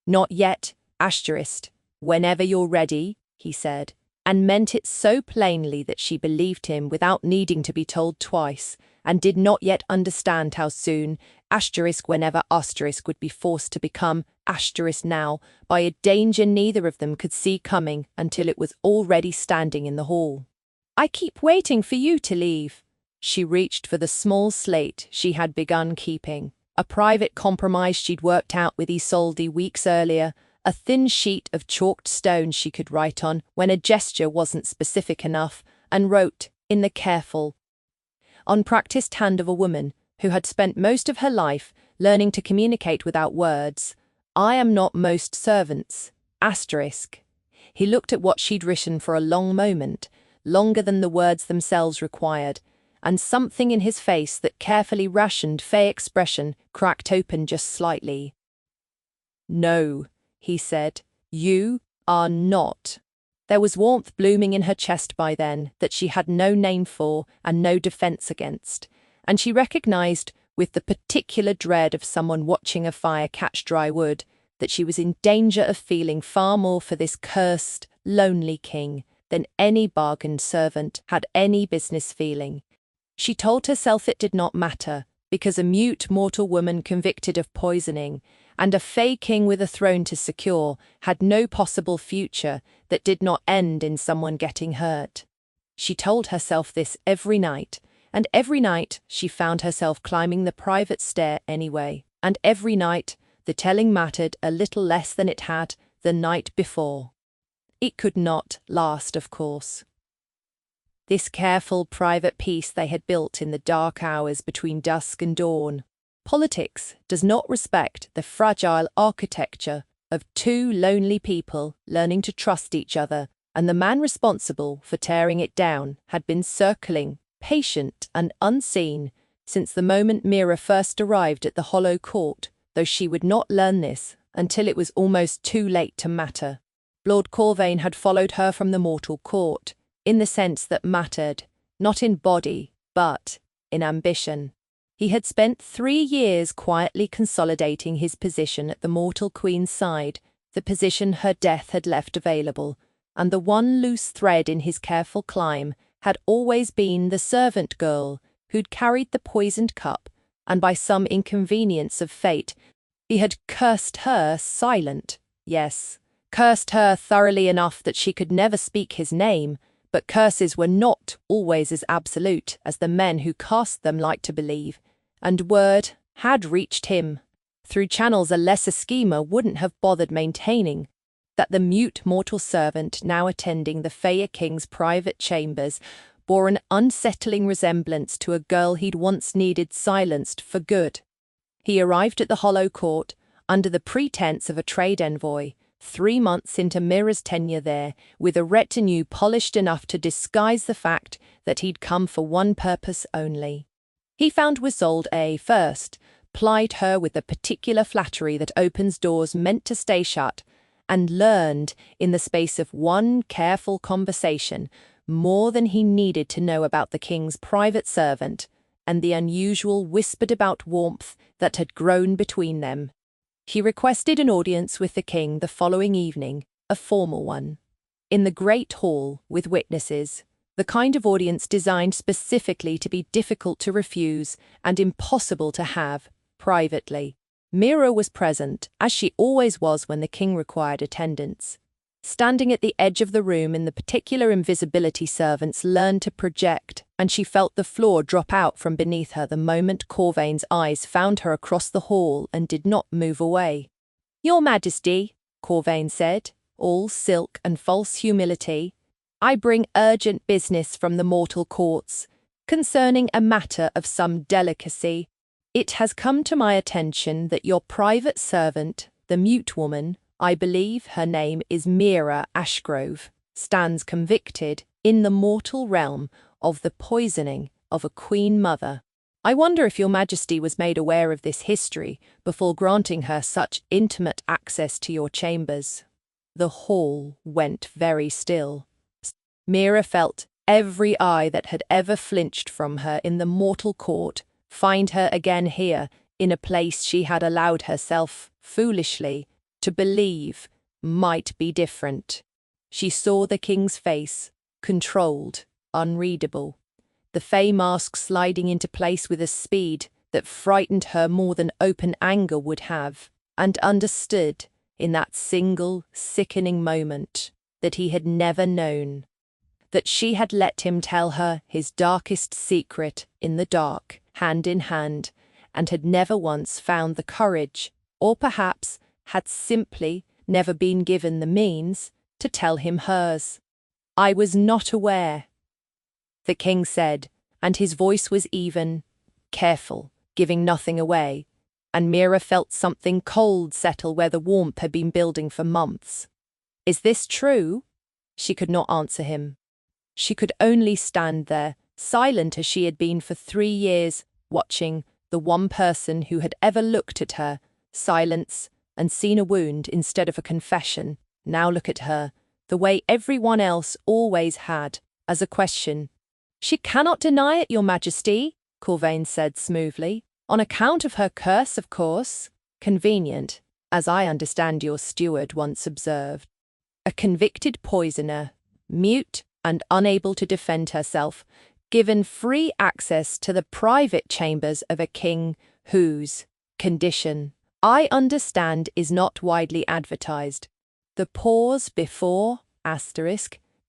Speaker 1: "Not yet, asterisk, whenever you're ready," he said, and meant it so plainly that she believed him without needing to be told twice, and did not yet understand how soon, asterisk whenever asterisk would be forced to become asterisk now, by a danger neither of them could see coming until it was already standing in the hall. "I keep waiting for you to leave." She reached for the small slate she had begun keeping, a private compromise she'd worked out with Isolde weeks earlier, a thin sheet of chalked stone she could write on when a gesture wasn't specific enough, and wrote, in the careful, unpracticed hand of a woman who had spent most of her life learning to communicate without words, "I am not most servants, asterisk." He looked at what she'd written for a long moment, longer than the words themselves required, and something in his face that carefully rationed Fae expression cracked open just slightly. "No," he said, "you are not." There was warmth blooming in her chest by then that she had no name for and no defense against, and she recognized, with the particular dread of someone watching a fire catch dry wood, that she was in danger of feeling far more for this cursed, lonely king than any bargained servant had any business feeling. She told herself it did not matter, because a mute mortal woman convicted of poisoning, and a Fae King with a throne to secure, had no possible future that did not end in someone getting hurt. She told herself this every night, and every night she found herself climbing the private stair anyway, and every night the telling mattered a little less than it had the night before. It could not last, of course. This careful private peace they had built in the dark hours between dusk and dawn. Politics does not respect the fragile architecture of two lonely people learning to trust each other, and the man responsible for tearing it down had been circling, patient and unseen, since the moment Mira first arrived at the hollow court, though she would not learn this until it was almost too late to matter. Lord Corvain had followed her from the mortal court, in the sense that mattered, not in body, but in ambition. He had spent 3 years quietly consolidating his position at the mortal queen's side, the position her death had left available, and the one loose thread in his careful climb had always been the servant girl who'd carried the poisoned cup, and by some inconvenience of fate, he had cursed her silent. Yes, cursed her thoroughly enough that she could never speak his name, but curses were not always as absolute as the men who cast them liked to believe, and word had reached him, through channels a lesser schemer wouldn't have bothered maintaining, that the mute mortal servant now attending the Fae King's private chambers bore an unsettling resemblance to a girl he'd once needed silenced for good. He arrived at the hollow court under the pretense of a trade envoy, 3 months into Mira's tenure there, with a retinue polished enough to disguise the fact that he'd come for one purpose only. He found Isolde first, plied her with the particular flattery that opens doors meant to stay shut, and learned, in the space of one careful conversation, more than he needed to know about the king's private servant, and the unusual whispered-about warmth that had grown between them. He requested an audience with the king the following evening, a formal one. In the great hall, with witnesses, the kind of audience designed specifically to be difficult to refuse and impossible to have privately. Mira was present, as she always was when the king required attendance. Standing at the edge of the room in the particular invisibility servants learned to project, and she felt the floor drop out from beneath her the moment Corvain's eyes found her across the hall and did not move away. "Your Majesty," Corvain said, all silk and false humility, "I bring urgent business from the mortal courts, concerning a matter of some delicacy. It has come to my attention that your private servant, the mute woman, I believe her name is Mira Ashgrove, stands convicted, in the mortal realm, of the poisoning of a queen mother. I wonder if your Majesty was made aware of this history before granting her such intimate access to your chambers." The hall went very still. Mira felt every eye that had ever flinched from her in the mortal court find her again here, in a place she had allowed herself, foolishly, to believe might be different. She saw the king's face, controlled, unreadable, the Fae mask sliding into place with a speed that frightened her more than open anger would have, and understood, in that single, sickening moment, that he had never known, that she had let him tell her his darkest secret in the dark, hand in hand, and had never once found the courage, or perhaps had simply never been given the means, to tell him hers. "I was not aware," the king said, and his voice was even, careful, giving nothing away, and Mira felt something cold settle where the warmth had been building for months. "Is this true?" She could not answer him. She could only stand there, silent as she had been for 3 years, watching the one person who had ever looked at her, silence, and seen a wound instead of a confession, now look at her, the way everyone else always had, as a question. "She cannot deny it, your Majesty," Corvain said smoothly. "On account of her curse, of course." "Convenient, as I understand your steward once observed. A convicted poisoner, mute and unable to defend herself, given free access to the private chambers of a king whose condition, I understand, is not widely advertised. The pause before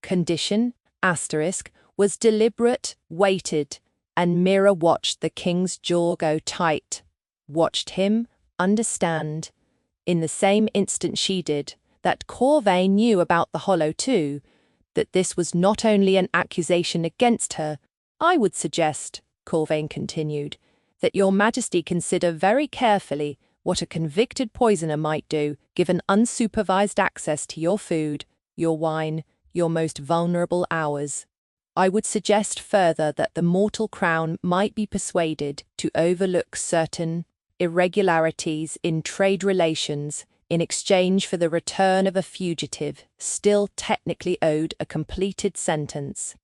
Speaker 1: condition was deliberate, weighted, and Mira watched the king's jaw go tight, watched him understand. In the same instant she did, that Corvain knew about the hollow too, that this was not only an accusation against her. I would suggest, Corvain continued, that your majesty consider very carefully what a convicted poisoner might do given unsupervised access to your food, your wine, your most vulnerable hours. I would suggest further that the mortal crown might be persuaded to overlook certain irregularities in trade relations in exchange for the return of a fugitive still technically owed a completed sentence.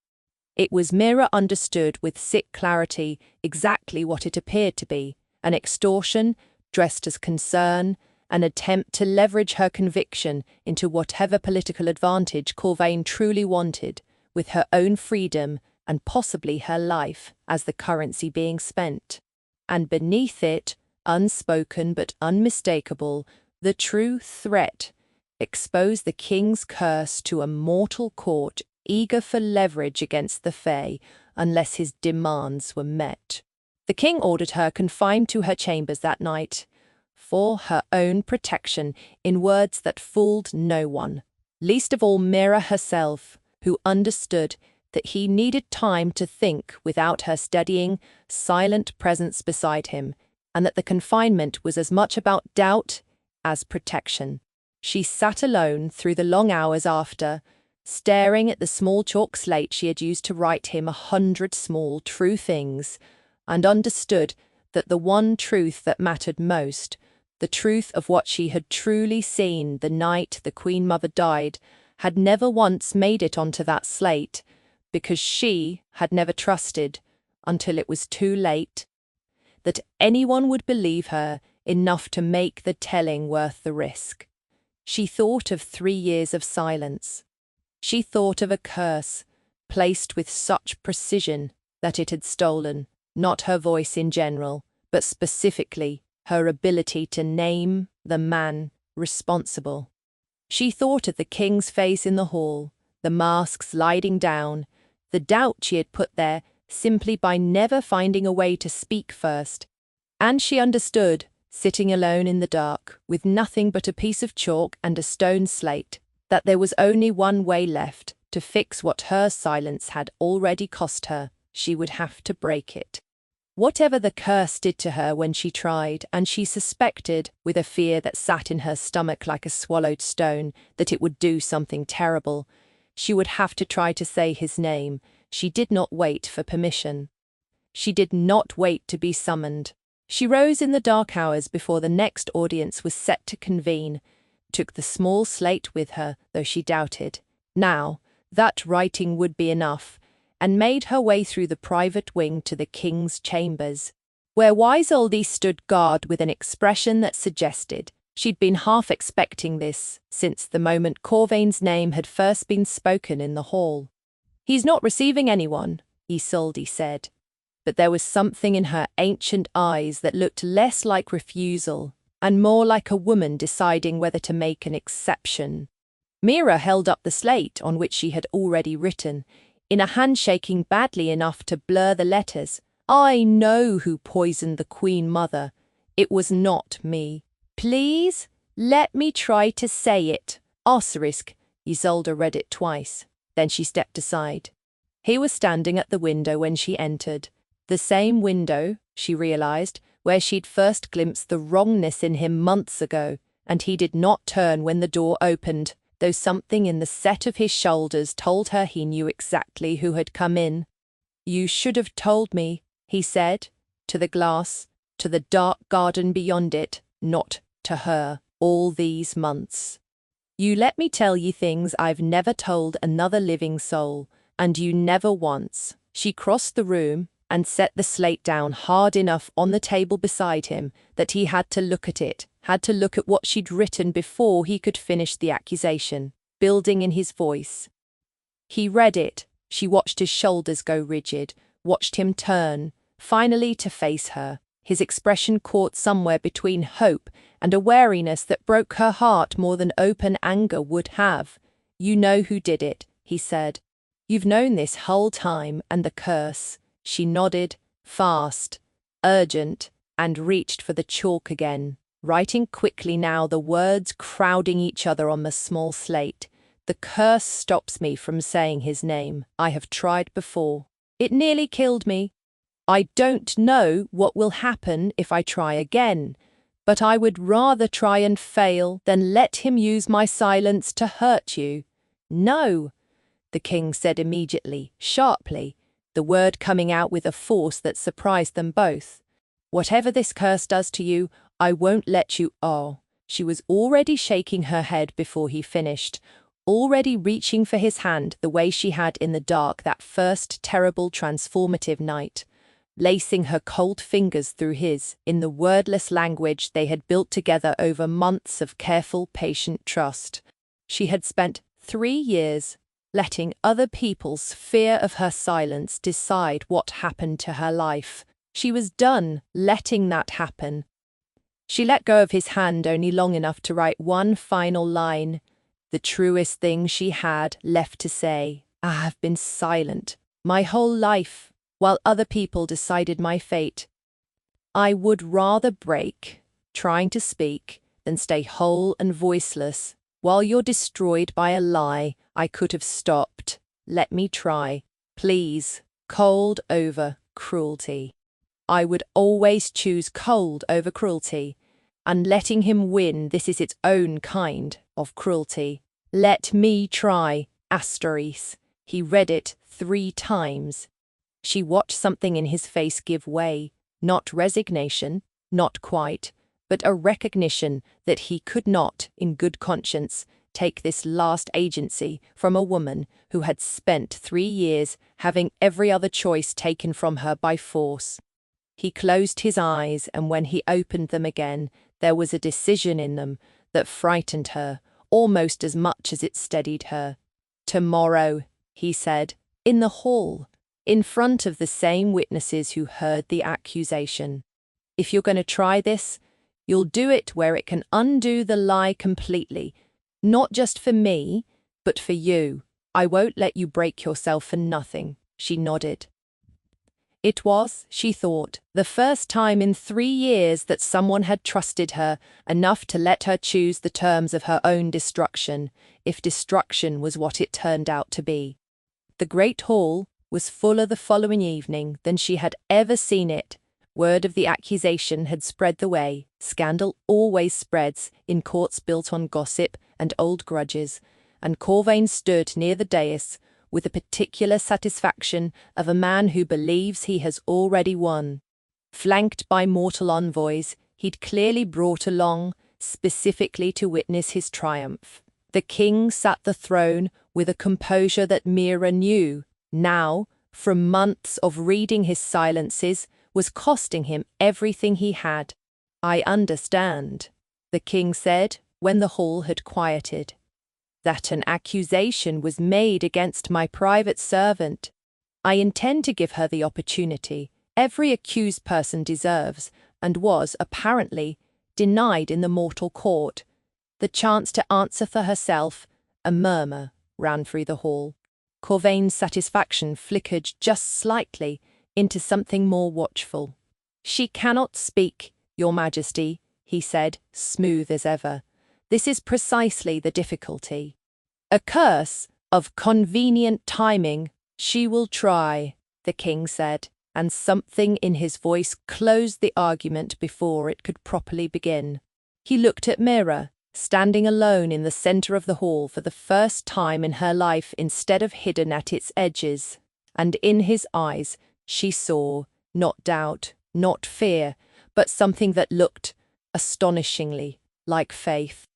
Speaker 1: It was Mira understood with sick clarity exactly what it appeared to be, an extortion dressed as concern, an attempt to leverage her conviction into whatever political advantage Corvain truly wanted, with her own freedom and possibly her life as the currency being spent. And beneath it, unspoken but unmistakable, the true threat: expose the king's curse to a mortal court eager for leverage against the Fae unless his demands were met. The king ordered her confined to her chambers that night, for her own protection, in words that fooled no one, least of all Mira herself, who understood that he needed time to think without her steadying, silent presence beside him, and that the confinement was as much about doubt as protection. She sat alone through the long hours after, staring at the small chalk slate she had used to write him 100 small, true things, and understood that the one truth that mattered most, the truth of what she had truly seen the night the Queen Mother died, had never once made it onto that slate, because she had never trusted, until it was too late, that anyone would believe her enough to make the telling worth the risk. She thought of 3 years of silence. She thought of a curse, placed with such precision that it had stolen, not her voice in general, but specifically her ability to name the man responsible. She thought of the king's face in the hall, the mask sliding down, the doubt she had put there simply by never finding a way to speak first. And she understood, sitting alone in the dark, with nothing but a piece of chalk and a stone slate, that there was only one way left to fix what her silence had already cost her. She would have to break it. Whatever the curse did to her when she tried, and she suspected, with a fear that sat in her stomach like a swallowed stone, that it would do something terrible, she would have to try to say his name. She did not wait for permission. She did not wait to be summoned. She rose in the dark hours before the next audience was set to convene, took the small slate with her, though she doubted. Now, that writing would be enough, and made her way through the private wing to the king's chambers, where wise Oldie stood guard with an expression that suggested she'd been half expecting this since the moment Corvain's name had first been spoken in the hall. "He's not receiving anyone," Isolde said, but there was something in her ancient eyes that looked less like refusal and more like a woman deciding whether to make an exception. Mira held up the slate on which she had already written, in a hand shaking badly enough to blur the letters. "I know who poisoned the Queen Mother. It was not me. Please, let me try to say it." Isolde read it twice. Then she stepped aside. He was standing at the window when she entered. The same window, she realized, where she'd first glimpsed the wrongness in him months ago, and he did not turn when the door opened, though something in the set of his shoulders told her he knew exactly who had come in. "You should have told me," he said, to the glass, to the dark garden beyond it, not to her, all these months. "You let me tell ye things I've never told another living soul, and you never once." She crossed the room and set the slate down hard enough on the table beside him that he had to look at it, had to look at what she'd written before he could finish the accusation, building in his voice. He read it. She watched his shoulders go rigid, watched him turn, finally to face her, his expression caught somewhere between hope and a wariness that broke her heart more than open anger would have. "You know who did it," he said. "You've known this whole time, and the curse." She nodded, fast, urgent, and reached for the chalk again, writing quickly now, the words crowding each other on the small slate. "The curse stops me from saying his name. I have tried before. It nearly killed me. I don't know what will happen if I try again, but I would rather try and fail than let him use my silence to hurt you." "No," the king said immediately, sharply, the word coming out with a force that surprised them both. "Whatever this curse does to you, I won't let you." Oh, she was already shaking her head before he finished, already reaching for his hand the way she had in the dark that first terrible transformative night, lacing her cold fingers through his in the wordless language they had built together over months of careful, patient trust. She had spent 3 years letting other people's fear of her silence decide what happened to her life. She was done letting that happen. She let go of his hand only long enough to write one final line, the truest thing she had left to say. "I have been silent my whole life, while other people decided my fate. I would rather break, trying to speak, than stay whole and voiceless. While you're destroyed by a lie, I could have stopped. Let me try, please." Cold over cruelty. I would always choose cold over cruelty, and letting him win, this is its own kind of cruelty. "Let me try, Asteris." He read it 3 times. She watched something in his face give way, not resignation, not quite, but a recognition that he could not, in good conscience, take this last agency from a woman who had spent 3 years having every other choice taken from her by force. He closed his eyes, and when he opened them again, there was a decision in them that frightened her, almost as much as it steadied her. "Tomorrow," he said, "in the hall, in front of the same witnesses who heard the accusation. If you're going to try this, you'll do it where it can undo the lie completely, not just for me, but for you. I won't let you break yourself for nothing." She nodded. It was, she thought, the first time in 3 years that someone had trusted her enough to let her choose the terms of her own destruction, if destruction was what it turned out to be. The great hall was fuller the following evening than she had ever seen it. Word of the accusation had spread the way. Scandal always spreads in courts built on gossip and old grudges, and Corvain stood near the dais with the particular satisfaction of a man who believes he has already won. Flanked by mortal envoys, he'd clearly brought along, specifically to witness his triumph. The king sat the throne with a composure that Mira knew, now, from months of reading his silences, was costing him everything he had. "I understand," the king said when the hall had quieted, "that an accusation was made against my private servant. I intend to give her the opportunity every accused person deserves, and was, apparently, denied in the mortal court, the chance to answer for herself." A murmur ran through the hall. Corvain's satisfaction flickered just slightly into something more watchful. "She cannot speak, Your Majesty," he said, smooth as ever. "This is precisely the difficulty. A curse of convenient timing. She will try," the king said, and something in his voice closed the argument before it could properly begin. He looked at Mira, standing alone in the center of the hall for the first time in her life instead of hidden at its edges, and in his eyes she saw, not doubt, not fear, but something that looked, astonishingly, like faith.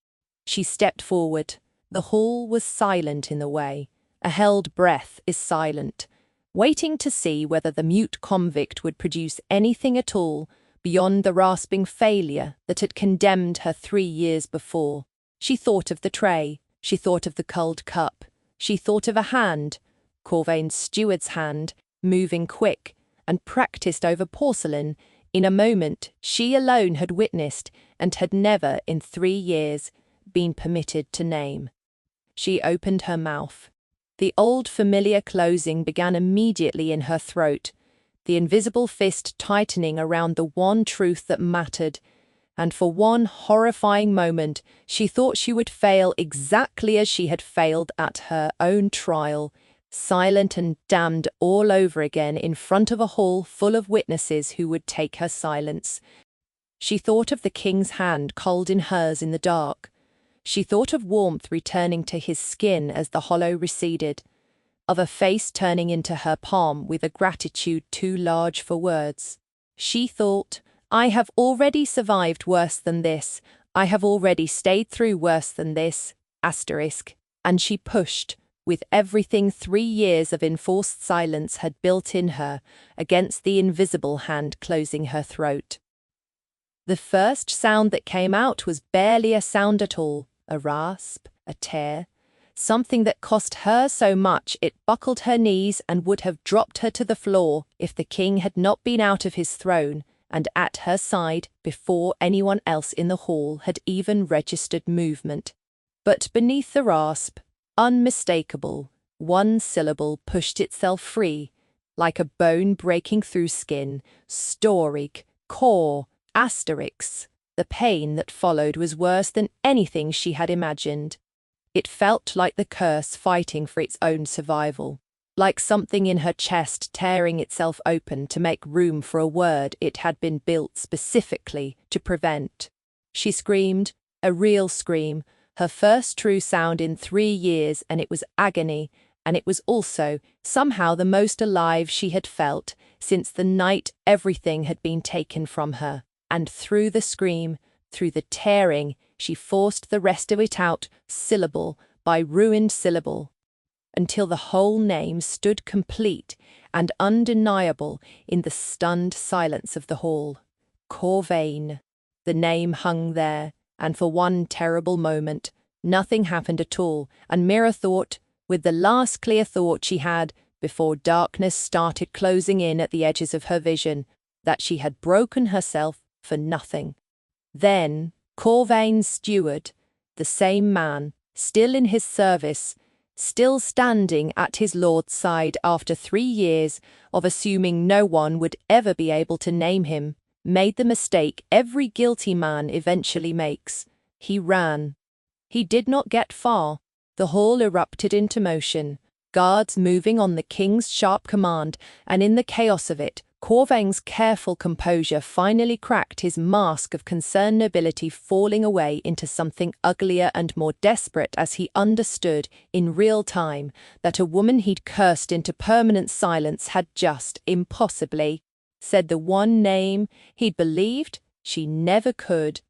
Speaker 1: She stepped forward. The hall was silent in the way. A held breath is silent, waiting to see whether the mute convict would produce anything at all beyond the rasping failure that had condemned her 3 years before. She thought of the tray. She thought of the cold cup. She thought of a hand, Corvain's steward's hand, moving quick, and practiced over porcelain, in a moment she alone had witnessed and had never in 3 years been permitted to name. She opened her mouth. The old familiar closing began immediately in her throat, the invisible fist tightening around the one truth that mattered, and for one horrifying moment she thought she would fail exactly as she had failed at her own trial, silent and damned all over again in front of a hall full of witnesses who would take her silence. She thought of the king's hand cold in hers in the dark. She thought of warmth returning to his skin as the hollow receded, of a face turning into her palm with a gratitude too large for words. She thought, I have already survived worse than this. I have already stayed through worse than this, asterisk. And she pushed, with everything 3 years of enforced silence had built in her, against the invisible hand closing her throat. The first sound that came out was barely a sound at all, a rasp, a tear, something that cost her so much it buckled her knees and would have dropped her to the floor if the king had not been out of his throne and at her side before anyone else in the hall had even registered movement. But beneath the rasp, unmistakable, one syllable pushed itself free, like a bone breaking through skin, storig, core, asterix. The pain that followed was worse than anything she had imagined. It felt like the curse fighting for its own survival, like something in her chest tearing itself open to make room for a word it had been built specifically to prevent. She screamed, a real scream, her first true sound in 3 years, and it was agony, and it was also, somehow, the most alive she had felt since the night everything had been taken from her. And through the scream, through the tearing, she forced the rest of it out, syllable by ruined syllable, until the whole name stood complete and undeniable in the stunned silence of the hall. Corvain. The name hung there, and for one terrible moment, nothing happened at all, and Mira thought, with the last clear thought she had, before darkness started closing in at the edges of her vision, that she had broken herself for nothing. Then Corvain's steward, the same man, still in his service, still standing at his lord's side after 3 years of assuming no one would ever be able to name him, made the mistake every guilty man eventually makes. He ran. He did not get far. The hall erupted into motion, guards moving on the king's sharp command, and in the chaos of it, Corvain's careful composure finally cracked, his mask of concerned nobility falling away into something uglier and more desperate as he understood, in real time, that a woman he'd cursed into permanent silence had just, impossibly, said the one name he'd believed she never could.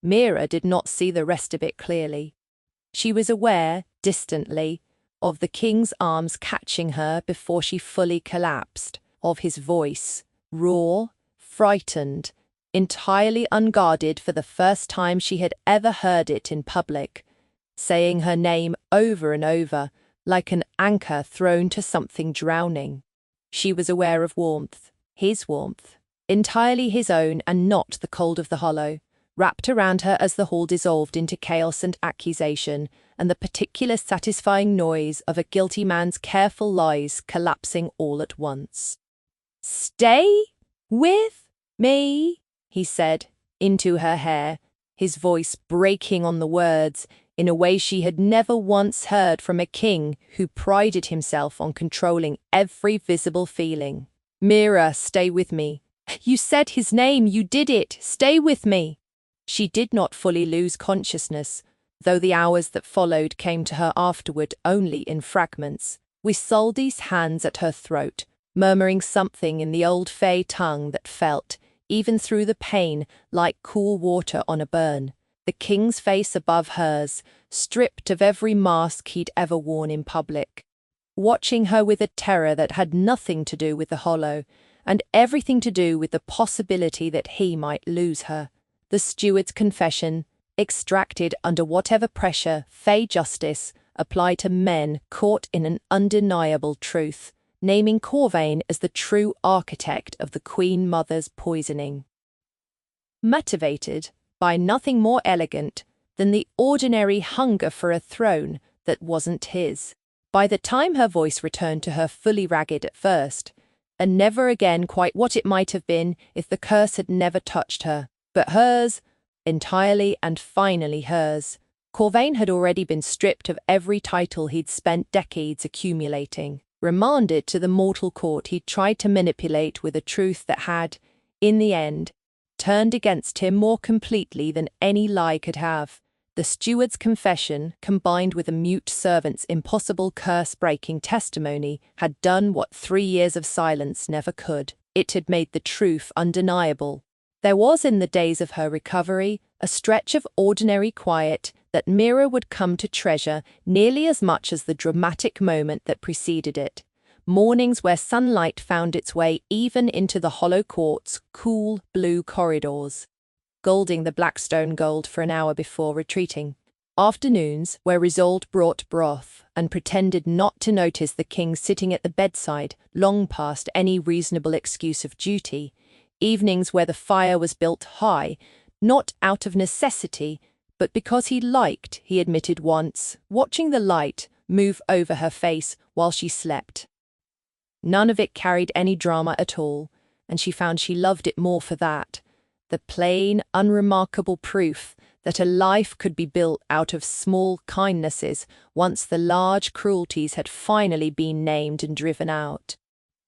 Speaker 1: Mira did not see the rest of it clearly. She was aware, distantly, of the king's arms catching her before she fully collapsed, of his voice, raw, frightened, entirely unguarded for the first time she had ever heard it in public, saying her name over and over, like an anchor thrown to something drowning. She was aware of warmth, his warmth, entirely his own and not the cold of the hollow, wrapped around her as the hall dissolved into chaos and accusation, and the particular satisfying noise of a guilty man's careful lies collapsing all at once. "Stay with me," he said, into her hair, his voice breaking on the words in a way she had never once heard from a king who prided himself on controlling every visible feeling. "Mira, stay with me. You said his name, you did it. Stay with me." She did not fully lose consciousness, though the hours that followed came to her afterward only in fragments, with Soldi's hands at her throat, murmuring something in the old Fae tongue that felt, even through the pain, like cool water on a burn. The king's face above hers, stripped of every mask he'd ever worn in public, watching her with a terror that had nothing to do with the hollow, and everything to do with the possibility that he might lose her. The steward's confession, extracted under whatever pressure Fae justice applied to men caught in an undeniable truth, naming Corvain as the true architect of the Queen Mother's poisoning. Motivated by nothing more elegant than the ordinary hunger for a throne that wasn't his. By the time her voice returned to her fully ragged at first, and never again quite what it might have been if the curse had never touched her, but hers, entirely and finally hers. Corvain had already been stripped of every title he'd spent decades accumulating, remanded to the mortal court he'd tried to manipulate with a truth that had, in the end, turned against him more completely than any lie could have. The steward's confession, combined with a mute servant's impossible curse-breaking testimony, had done what 3 years of silence never could. It had made the truth undeniable. There was in the days of her recovery a stretch of ordinary quiet that Mira would come to treasure nearly as much as the dramatic moment that preceded it. Mornings where sunlight found its way even into the hollow court's cool blue corridors, golding the Blackstone gold for an hour before retreating. Afternoons where Isolde brought broth and pretended not to notice the king sitting at the bedside long past any reasonable excuse of duty. Evenings where the fire was built high, not out of necessity, but because he admitted once, watching the light move over her face while she slept. None of it carried any drama at all, and she found she loved it more for that. The plain, unremarkable proof that a life could be built out of small kindnesses once the large cruelties had finally been named and driven out.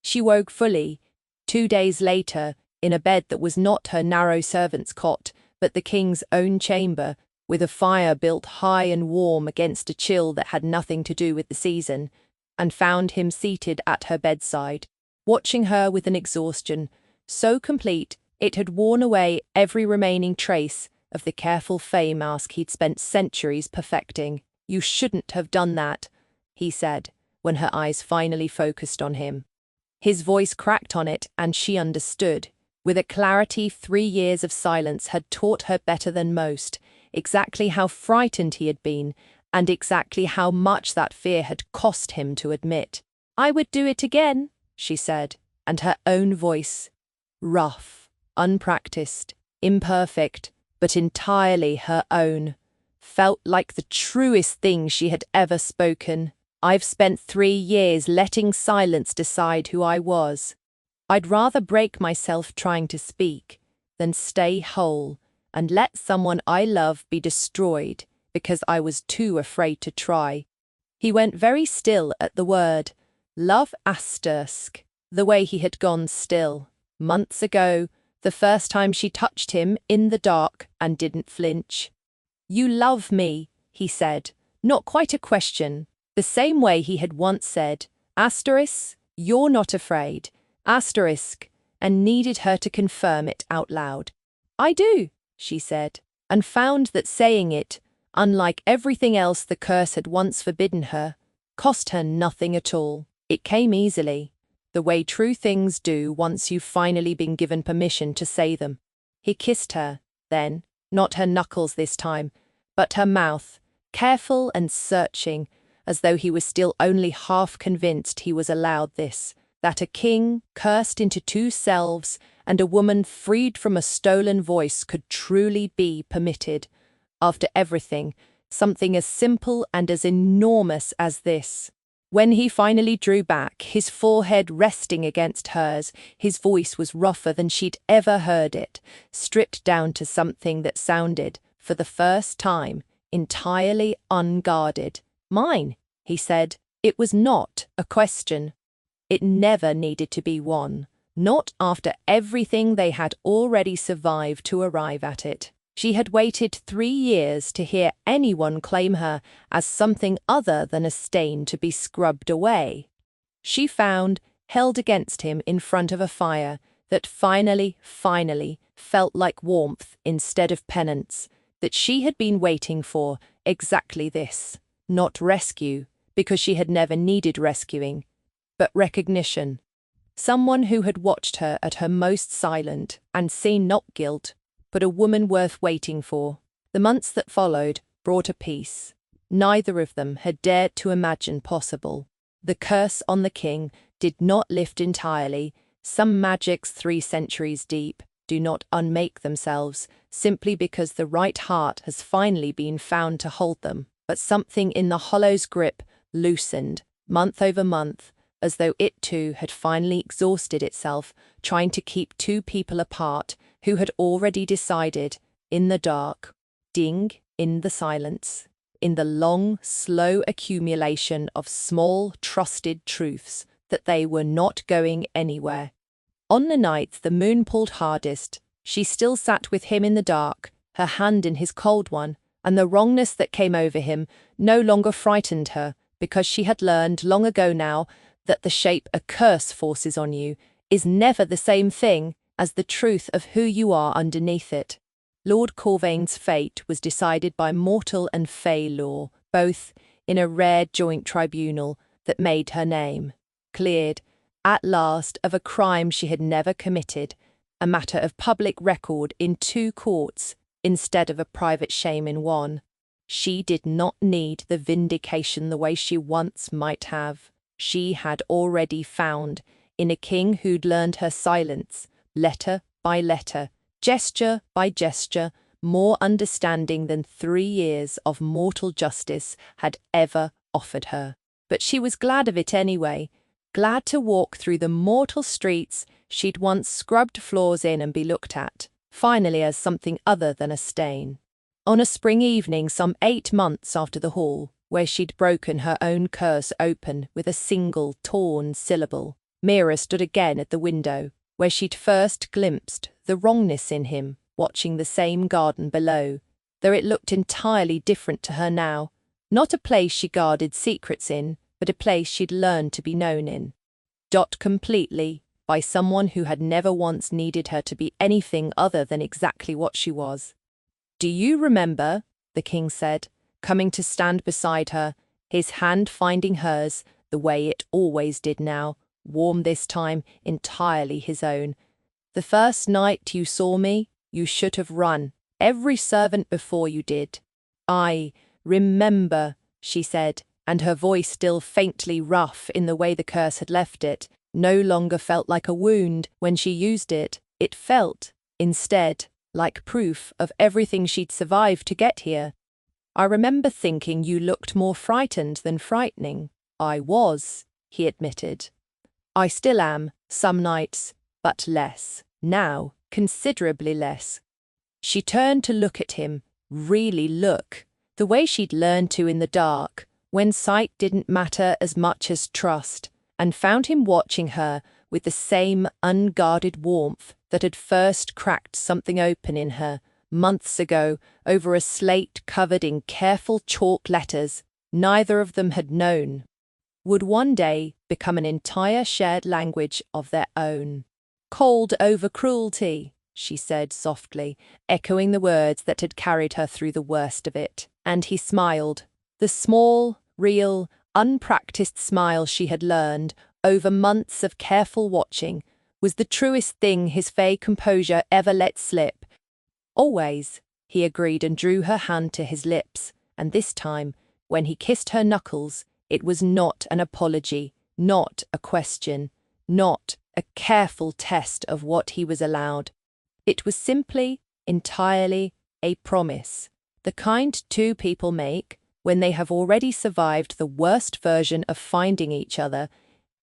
Speaker 1: She woke fully, 2 days later, in a bed that was not her narrow servant's cot, but the king's own chamber, with a fire built high and warm against a chill that had nothing to do with the season, and found him seated at her bedside, watching her with an exhaustion so complete it had worn away every remaining trace of the careful Fae mask he'd spent centuries perfecting. "You shouldn't have done that," he said, when her eyes finally focused on him. His voice cracked on it, and she understood, with a clarity 3 years of silence had taught her better than most, exactly how frightened he had been, and exactly how much that fear had cost him to admit. "I would do it again," she said, and her own voice, rough, unpracticed, imperfect, but entirely her own, felt like the truest thing she had ever spoken. "I've spent 3 years letting silence decide who I was. I'd rather break myself trying to speak than stay whole and let someone I love be destroyed because I was too afraid to try." He went very still at the word, love asterisk, the way he had gone still, months ago, the first time she touched him in the dark and didn't flinch. "You love me," he said, not quite a question, the same way he had once said, asterisk, "You're not afraid," asterisk, and needed her to confirm it out loud. "I do," she said, and found that saying it, unlike everything else the curse had once forbidden her, cost her nothing at all. It came easily, the way true things do once you've finally been given permission to say them. He kissed her, then, not her knuckles this time, but her mouth, careful and searching, as though he was still only half convinced he was allowed this, that a king cursed into 2 selves and a woman freed from a stolen voice could truly be permitted. After everything, something as simple and as enormous as this. When he finally drew back, his forehead resting against hers, his voice was rougher than she'd ever heard it, stripped down to something that sounded, for the first time, entirely unguarded. "Mine," he said. It was not a question. It never needed to be one, not after everything they had already survived to arrive at it. She had waited 3 years to hear anyone claim her as something other than a stain to be scrubbed away. She found, held against him in front of a fire, that finally felt like warmth instead of penance, that she had been waiting for exactly this. Not rescue, because she had never needed rescuing, but recognition. Someone who had watched her at her most silent and seen not guilt, but a woman worth waiting for. The months that followed brought a peace neither of them had dared to imagine possible. The curse on the king did not lift entirely. Some magics 3 centuries deep do not unmake themselves simply because the right heart has finally been found to hold them, but something in the hollow's grip loosened, month over month, as though it too had finally exhausted itself trying to keep two people apart who had already decided, in the dark, ding, in the silence, in the long, slow accumulation of small, trusted truths, that they were not going anywhere. On the nights the moon pulled hardest, she still sat with him in the dark, her hand in his cold one, and the wrongness that came over him no longer frightened her, because she had learned long ago now that the shape a curse forces on you is never the same thing as the truth of who you are underneath it. Lord Corvain's fate was decided by mortal and Fae law, both in a rare joint tribunal that made her name, cleared, at last, of a crime she had never committed, a matter of public record in 2 courts instead of a private shame in 1. She did not need the vindication the way she once might have. She had already found, in a king who'd learned her silence, letter by letter, gesture by gesture, more understanding than 3 years of mortal justice had ever offered her. But she was glad of it anyway, glad to walk through the mortal streets she'd once scrubbed floors in and be looked at, finally as something other than a stain. On a spring evening some 8 months after the hall, where she'd broken her own curse open with a single torn syllable, Mira stood again at the window, where she'd first glimpsed the wrongness in him, watching the same garden below, though it looked entirely different to her now, not a place she guarded secrets in, but a place she'd learned to be known in. Completely, by someone who had never once needed her to be anything other than exactly what she was. "Do you remember," the king said, coming to stand beside her, his hand finding hers, the way it always did now, warm this time, entirely his own. "The first night you saw me, you should have run, every servant before you did." "I remember," she said, and her voice, still faintly rough in the way the curse had left it, no longer felt like a wound when she used it. It felt, instead, like proof of everything she'd survived to get here. "I remember thinking you looked more frightened than frightening." "I was," he admitted. "I still am, some nights, but less. Now, considerably less." She turned to look at him, really look, the way she'd learned to in the dark, when sight didn't matter as much as trust, and found him watching her with the same unguarded warmth that had first cracked something open in her, months ago, over a slate covered in careful chalk letters neither of them had known, would one day become an entire shared language of their own. "Cold over cruelty," she said softly, echoing the words that had carried her through the worst of it. And he smiled, the small, real, unpracticed smile she had learned, over months of careful watching, was the truest thing his Fae composure ever let slip. "Always," he agreed and drew her hand to his lips, and this time, when he kissed her knuckles, it was not an apology, not a question, not a careful test of what he was allowed. It was simply, entirely, a promise, the kind 2 people make when they have already survived the worst version of finding each other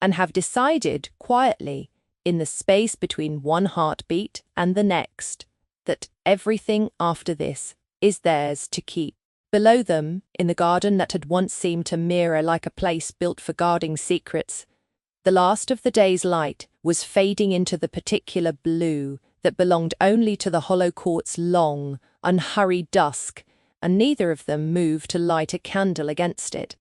Speaker 1: and have decided quietly, in the space between one heartbeat and the next, that everything after this is theirs to keep. Below them, in the garden that had once seemed to Mira like a place built for guarding secrets, the last of the day's light was fading into the particular blue that belonged only to the hollow court's long, unhurried dusk, and neither of them moved to light a candle against it.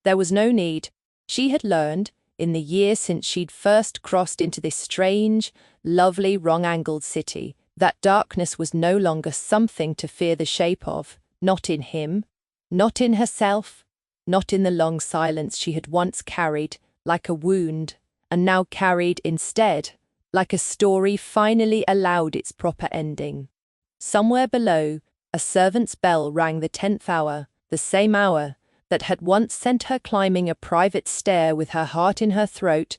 Speaker 1: There was no need. She had learned, in the year since she'd first crossed into this strange, lovely, wrong-angled city, that darkness was no longer something to fear the shape of, not in him, not in herself, not in the long silence she had once carried, like a wound, and now carried instead, like a story finally allowed its proper ending. Somewhere below, a servant's bell rang the 10th hour, the same hour that had once sent her climbing a private stair with her heart in her throat,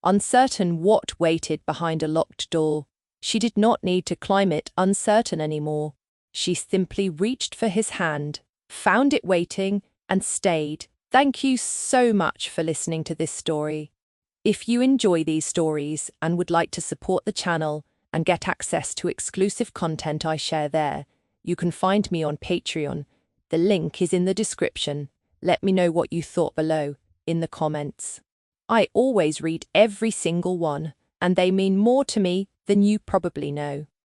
Speaker 1: uncertain what waited behind a locked door. She did not need to climb it uncertain anymore. She simply reached for his hand, found it waiting, and stayed. Thank you so much for listening to this story. If you enjoy these stories and would like to support the channel and get access to exclusive content I share there, you can find me on Patreon. The link is in the description. Let me know what you thought below in the comments. I always read every single one, and they mean more to me than you probably know.